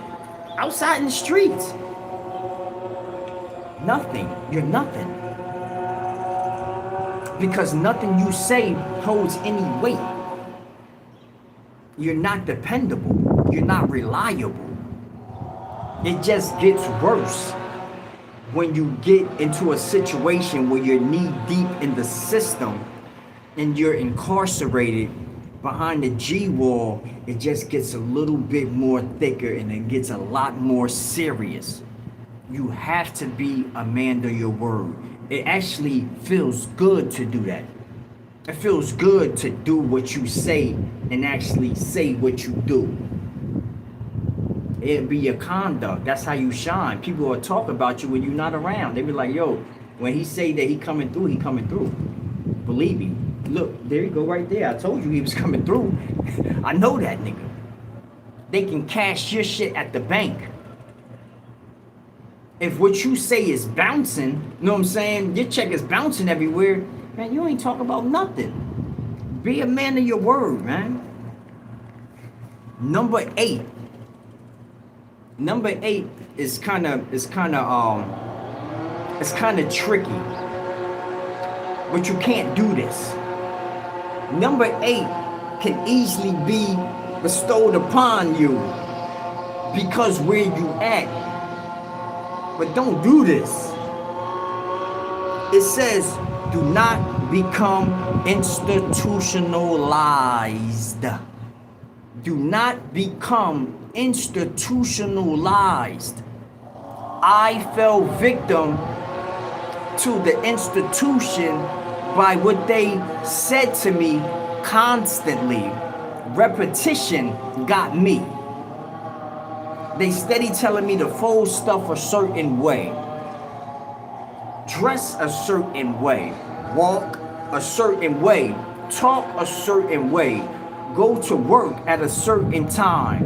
S1: outside in the streets. Nothing. You're nothing. Because nothing you say holds any weight. You're not dependable. You're not reliable. It just gets worse when you get into a situation where you're knee deep in the system and you're incarcerated behind the G wall. It just gets a little bit more thicker, and it gets a lot more serious. You have to be a man of your word. It actually feels good to do that. It feels good to do what you say and actually say what you do. It'll be your conduct. That's how you shine. People will talk about you when you're not around. They be like, yo, when he say that he coming through, he coming through. Believe me. Look, there you go right there. I told you he was coming through. I know that nigga. They can cash your shit at the bank. If what you say is bouncing, you know what I'm saying? Your check is bouncing everywhere, man, you ain't talking about nothing. Be a man of your word, man. Number 8 is kind of tricky. But you can't do this. Number 8 can easily be bestowed upon you because where you at. But don't do this. It says, do not become institutionalized. Do not become institutionalized. I fell victim to the institution by what they said to me constantly. Repetition got me. They steady telling me to fold stuff a certain way, dress a certain way, walk a certain way, talk a certain way, go to work at a certain time,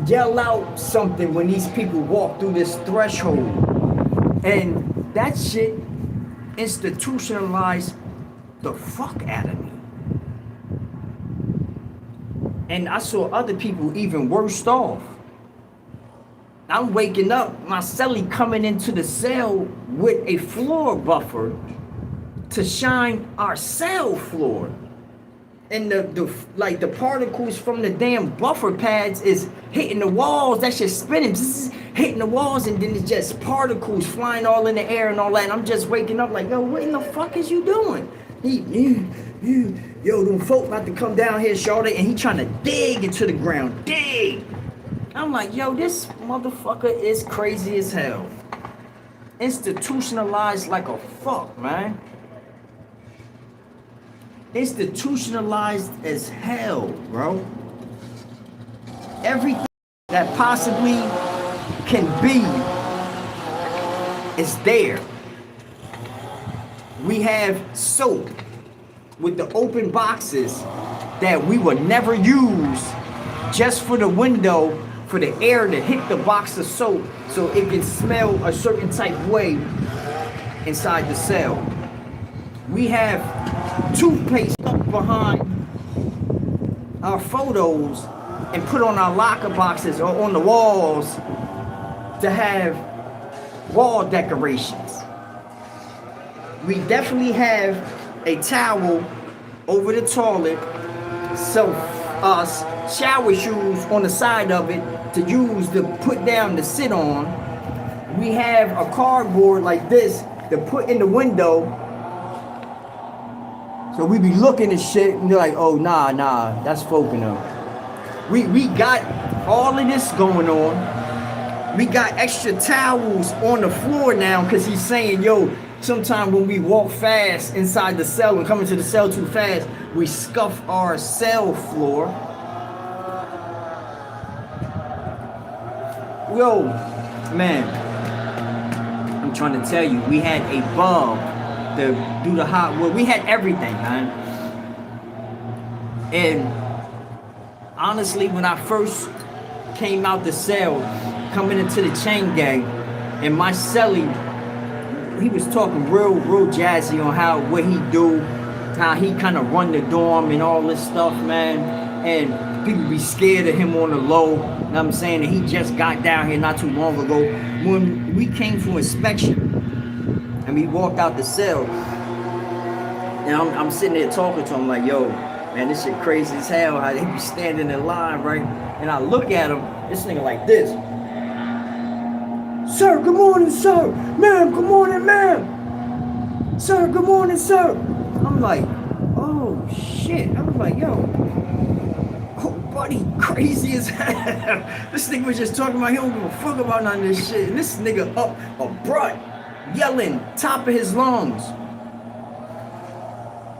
S1: yell out something when these people walk through this threshold. And that shit institutionalized the fuck out of me. And I saw other people even worse off. I'm waking up, my cellie coming into the cell with a floor buffer to shine our cell floor. And the particles from the damn buffer pads is hitting the walls. That shit spinning, hitting the walls, and then it's just particles flying all in the air and all that. And I'm just waking up like, yo, what in the fuck is you doing? Yo, them folk about to come down here, shorty, and he trying to dig into the ground, dig. I'm like, yo, this motherfucker is crazy as hell. Institutionalized like a fuck, man. Institutionalized as hell, bro. Everything that possibly can be is there. We have soap with the open boxes that we would never use just for the window, for the air to hit the box of soap so it can smell a certain type way inside the cell. We have toothpaste up behind our photos and put on our locker boxes or on the walls to have wall decorations. We definitely have a towel over the toilet, so shower shoes on the side of it to use to put down to sit on. We have a cardboard like this to put in the window, so we be looking at shit and they're like, oh nah, that's folk enough. We got all of this going on. We got extra towels on the floor now because he's saying, yo, sometimes when we walk fast inside the cell and come into the cell too fast, we scuff our cell floor. Yo, man, I'm trying to tell you, we had a bulb to do the hot wood. We had everything, man. And honestly, when I first came out the cell, coming into the chain gang, and my cellie, he was talking real jazzy on what he do, how he kind of run the dorm and all this stuff, man. And people be scared of him on the low. You know what I'm saying? And he just got down here not too long ago. When we came for inspection and we walked out the cell, and I'm sitting there talking to him like, yo, man, this shit crazy as hell. How they be standing in line, right? And I look at him, this nigga like this. Sir, good morning, sir. Ma'am, good morning, ma'am. Sir, good morning, sir. I'm like, oh shit. I was like, yo, oh buddy, crazy as hell. This nigga was just talking about he don't give a fuck about none of this shit. And this nigga up abrupt, yelling, top of his lungs.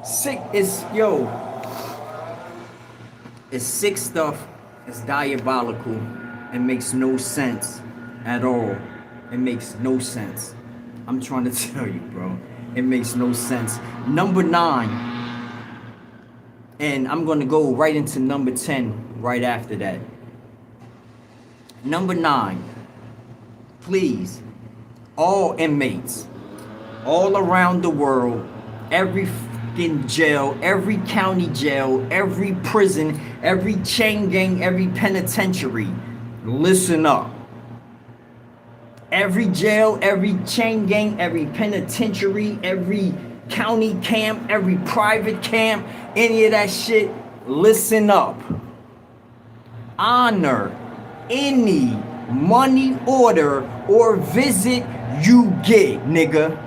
S1: Sick is, yo, it's sick stuff. It's diabolical. It makes no sense at all. It makes no sense. I'm trying to tell you, bro. It makes no sense. Number 9. And I'm going to go right into number 10 right after that. Number 9. Please, all inmates, all around the world, every fucking jail, every county jail, every prison, every chain gang, every penitentiary, listen up. Every jail, every chain gang, every penitentiary, every county camp, every private camp, any of that shit, listen up. Honor any money order or visit you get, nigga.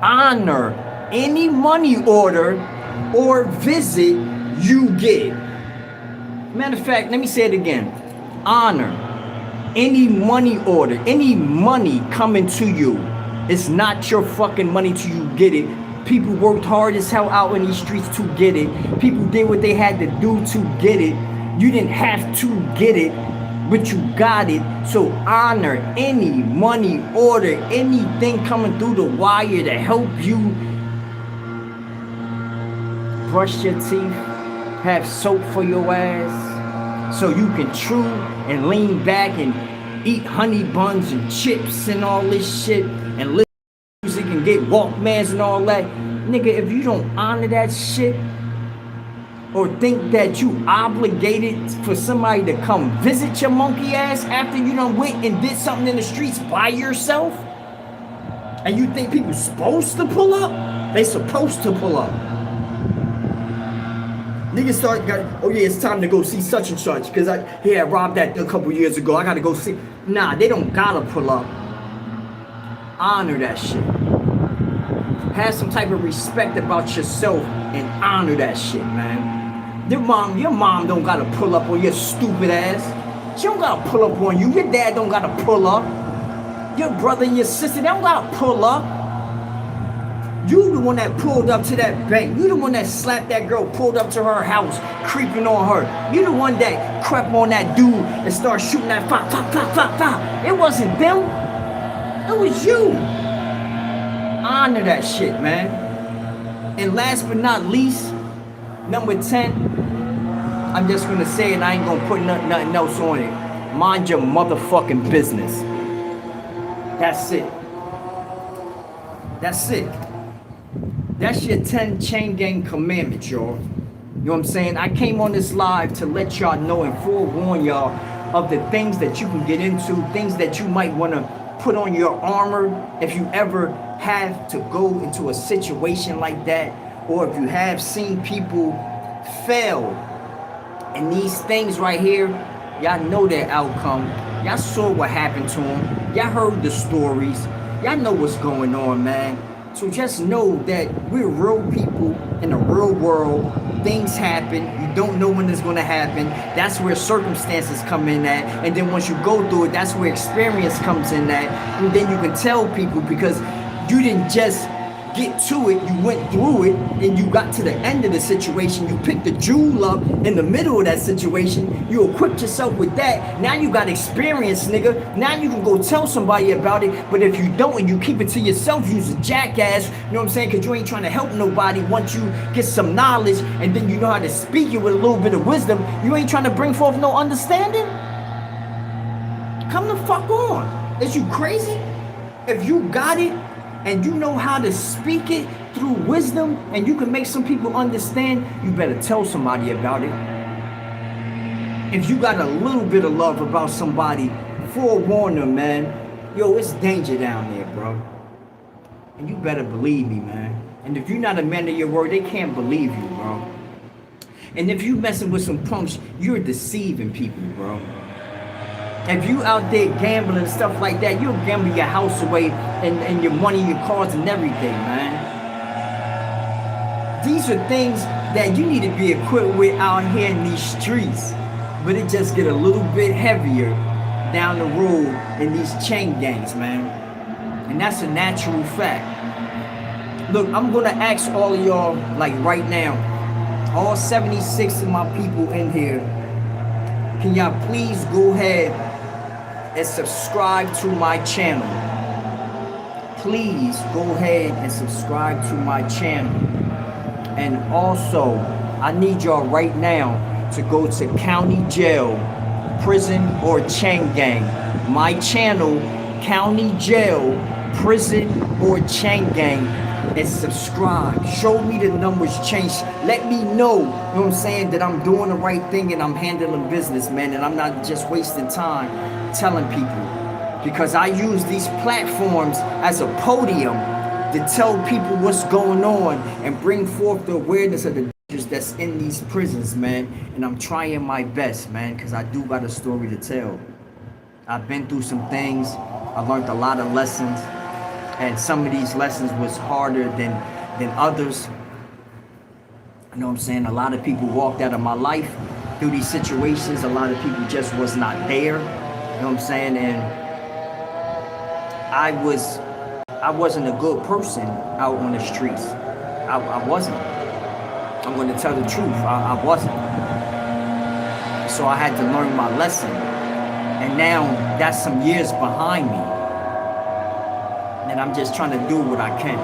S1: Honor any money order or visit you get. Matter of fact, let me say it again. Honor any money order, any money coming to you. It's not your fucking money till you get it. People worked hard as hell out in these streets to get it. People did what they had to do to get it. You didn't have to get it, but you got it. So honor any money order, anything coming through the wire to help you brush your teeth, have soap for your ass, so you can chew and lean back and eat honey buns and chips and all this shit and listen to music and get Walkmans and all that. Nigga, if you don't honor that shit or think that you obligated for somebody to come visit your monkey ass after you done went and did something in the streets by yourself, and you think people supposed to pull up, they supposed to pull up. Niggas oh yeah, it's time to go see such and such, because I robbed that a couple years ago, I gotta go see. Nah, they don't gotta pull up. Honor that shit. Have some type of respect about yourself and honor that shit, man. Your mom don't gotta pull up on your stupid ass. She don't gotta pull up on you. Your dad don't gotta pull up. Your brother and your sister, they don't gotta pull up. You the one that pulled up to that bank. You the one that slapped that girl, pulled up to her house, creeping on her. You the one that crept on that dude and started shooting that fire. It wasn't them. It was you. Honor that shit, man. And last but not least, number 10, I'm just gonna say it, I ain't gonna put nothing else on it. Mind your motherfucking business. That's it. That's it. That's your 10 chain gang commandments, y'all. You know what I'm saying? I came on this live to let y'all know and forewarn y'all of the things that you can get into, things that you might want to put on your armor if you ever have to go into a situation like that, or if you have seen people fail in these things right here. Y'all know their outcome. Y'all saw what happened to them. Y'all heard the stories. Y'all know what's going on, man. So just know that we're real people in a real world. Things happen. You don't know when it's going to happen. That's where circumstances come in at. And then once you go through it, that's where experience comes in at. And then you can tell people, because you didn't just get to it, you went through it, and you got to the end of the situation. You picked the jewel up in the middle of that situation. You equipped yourself with that. Now you got experience, nigga. Now you can go tell somebody about it. But if you don't and you keep it to yourself, you's a jackass. You know what I'm saying? Because you ain't trying to help nobody. Once you get some knowledge and then you know how to speak it with a little bit of wisdom, you ain't trying to bring forth no understanding. Come the fuck on. Is you crazy? If you got it, and you know how to speak it through wisdom, and you can make some people understand, you better tell somebody about it. If you got a little bit of love about somebody, forewarn them, man. Yo, it's danger down there, bro. And you better believe me, man. And if you're not a man of your word, they can't believe you, bro. And if you messing with some punks, you're deceiving people, bro. If you out there gambling and stuff like that, you'll gamble your house away and your money, your cars and everything, man. These are things that you need to be equipped with out here in these streets. But it just get a little bit heavier down the road in these chain gangs, man. And that's a natural fact. Look, I'm gonna ask all of y'all, like right now, all 76 of my people in here, can y'all please go ahead and subscribe to my channel. Please go ahead and subscribe to my channel. And also, I need y'all right now to go to county jail, prison, or chain gang. My channel, county jail, prison, or chain gang, and subscribe. Show me the numbers change. Let me know, you know what I'm saying, that I'm doing the right thing and I'm handling business, man, and I'm not just wasting time telling people. Because I use these platforms as a podium to tell people what's going on and bring forth the awareness of the dangers that's in these prisons, man. And I'm trying my best, man, because I do got a story to tell. I've been through some things. I learned a lot of lessons. And some of these lessons was harder than others. You know what I'm saying? A lot of people walked out of my life through these situations. A lot of people just was not there. You know what I'm saying? And I wasn't a good person out on the streets. I wasn't. I'm going to tell the truth. I wasn't. So I had to learn my lesson. And now that's some years behind me. And I'm just trying to do what I can.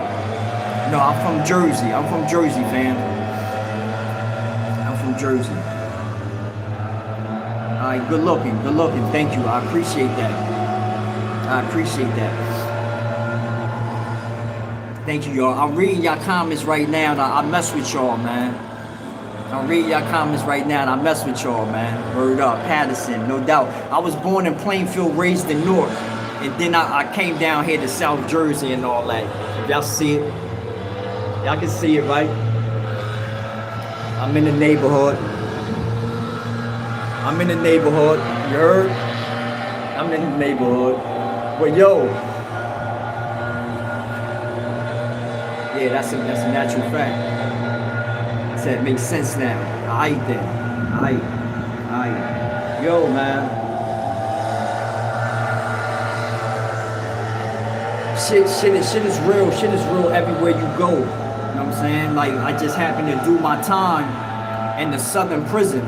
S1: No, I'm from Jersey. I'm from Jersey, fam. from Jersey. All right, good looking. Thank you. I appreciate that. Thank you, y'all. I'm reading y'all comments right now, and I mess with y'all, man. Word up, Patterson, no doubt. I was born in Plainfield, raised in Newark, and then I came down here to South Jersey and all that. If y'all see it, y'all can see it, right? I'm in the neighborhood. You heard? I'm in the neighborhood. Well, yo. Yeah, that's a natural fact. I said it makes sense now. Aight then. Aight. Yo, man. Shit is real. Shit is real everywhere you go. You know what I'm saying? Like, I just happened to do my time in the southern prison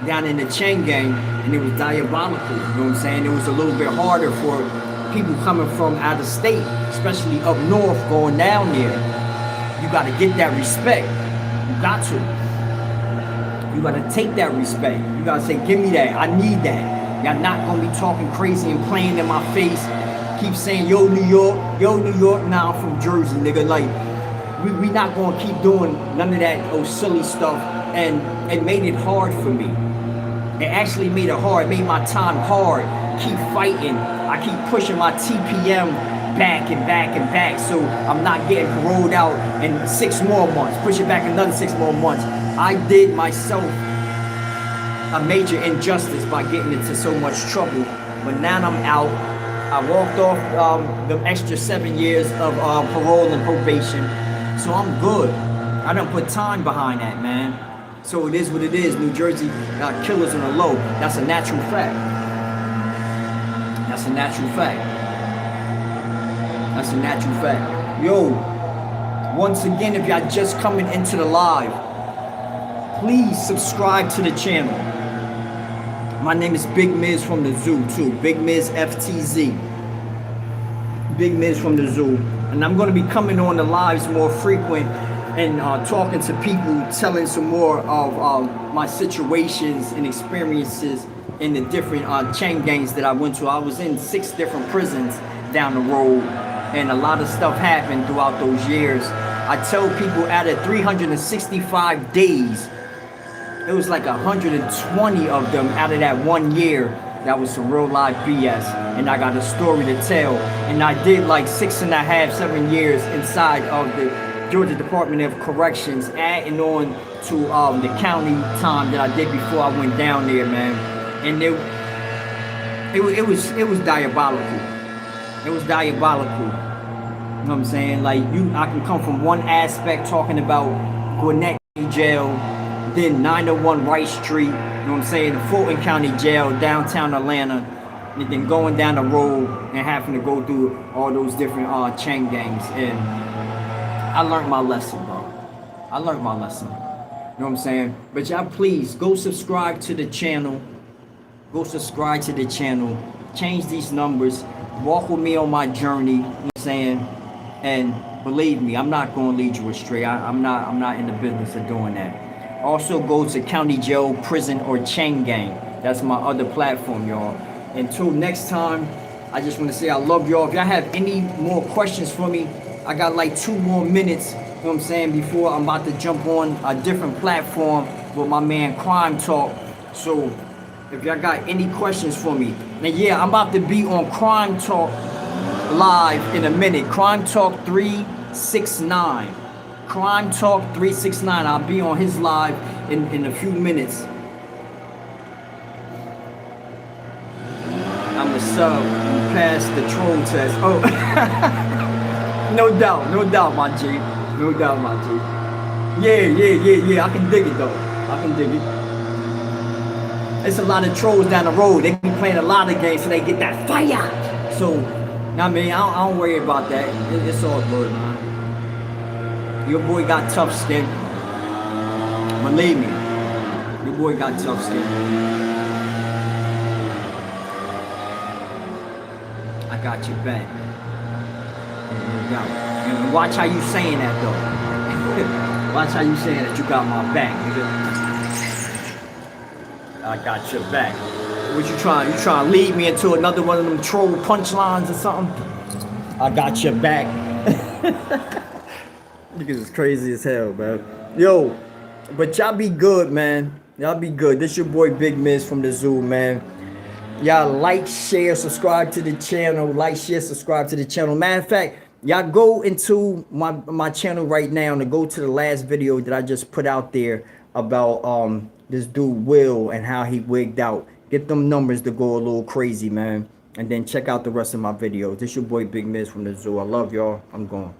S1: down in the chain gang, and it was diabolical. You know what I'm saying? It was a little bit harder for people coming from out of state, especially up north, going down there. You got to get that respect. You got to take that respect. You got to say, give me that. I need that. Y'all not going to be talking crazy and playing in my face. Keep saying, yo, New York. Nah, I'm from Jersey, nigga. Like, we not going to keep doing none of that silly stuff. And it made it hard for me. It actually made it hard. It made my time hard. Keep fighting. I keep pushing my TPM back and back. So I'm not getting paroled out in 6 more months. Push it back another 6 more months. I did myself a major injustice by getting into so much trouble. But now I'm out. I walked off the extra 7 years of parole and probation. So I'm good. I done put time behind that, man. So it is what it is. New Jersey killers on the low. That's a natural fact. Yo, once again, if y'all just coming into the live, please subscribe to the channel. My name is Big Miz from the Zoo, too. Big Miz FTZ. Big Miz from the Zoo. And I'm going to be coming on the lives more frequent and talking to people, telling some more of my situations and experiences in the different chain gangs that I went to. I was in 6 different prisons down the road, and a lot of stuff happened throughout those years. I tell people out of 365 days, it was like 120 of them out of that 1 year that was some real life BS, and I got a story to tell. And I did like 6.5, 7 years inside of the Georgia Department of Corrections, adding on to the county time that I did before I went down there, man. And it was diabolical. It was diabolical. You know what I'm saying? Like, I can come from one aspect talking about Gwinnett Jail, then 901 Wright Street, you know what I'm saying, the Fulton County Jail, downtown Atlanta, and then going down the road and having to go through all those different chain gangs. And I learned my lesson, bro. You know what I'm saying? But y'all, please go subscribe to the channel. Change these numbers. Walk with me on my journey. You know what I'm saying? And believe me, I'm not going to lead you astray. I'm not in the business of doing that. Also, go to county jail, prison, or chain gang. That's my other platform, y'all. Until next time, I just want to say I love y'all. If y'all have any more questions for me, I got like 2 more minutes, you know what I'm saying, before I'm about to jump on a different platform with my man Crime Talk. So if y'all got any questions for me, and yeah, I'm about to be on Crime Talk live in a minute. Crime Talk 369. Crime Talk 369. I'll be on his live in a few minutes. I'm a sub. You passed the troll test. Oh, no doubt, my G. Yeah. I can dig it though. It's a lot of trolls down the road. They be playing a lot of games so they get that fire. So, I mean, I don't worry about that. It's all good, man. Your boy got tough skin. Believe me, your boy got tough skin. I got your back. And watch how you saying that though. Watch how you saying that you got my back, nigga. I got your back. What you trying? You trying to lead me into another one of them troll punchlines or something? I got your back. Niggas is crazy as hell, man. Yo, but y'all be good, man. Y'all be good. This your boy Big Miz from the zoo, man. Y'all like, share, subscribe to the channel. Like, share, subscribe to the channel. Matter of fact, y'all go into my channel right now to go to the last video that I just put out there about this dude Will and how he wigged out. Get them numbers to go a little crazy, man. And then check out the rest of my videos. This your boy Big Miz from the zoo. I love y'all. I'm gone.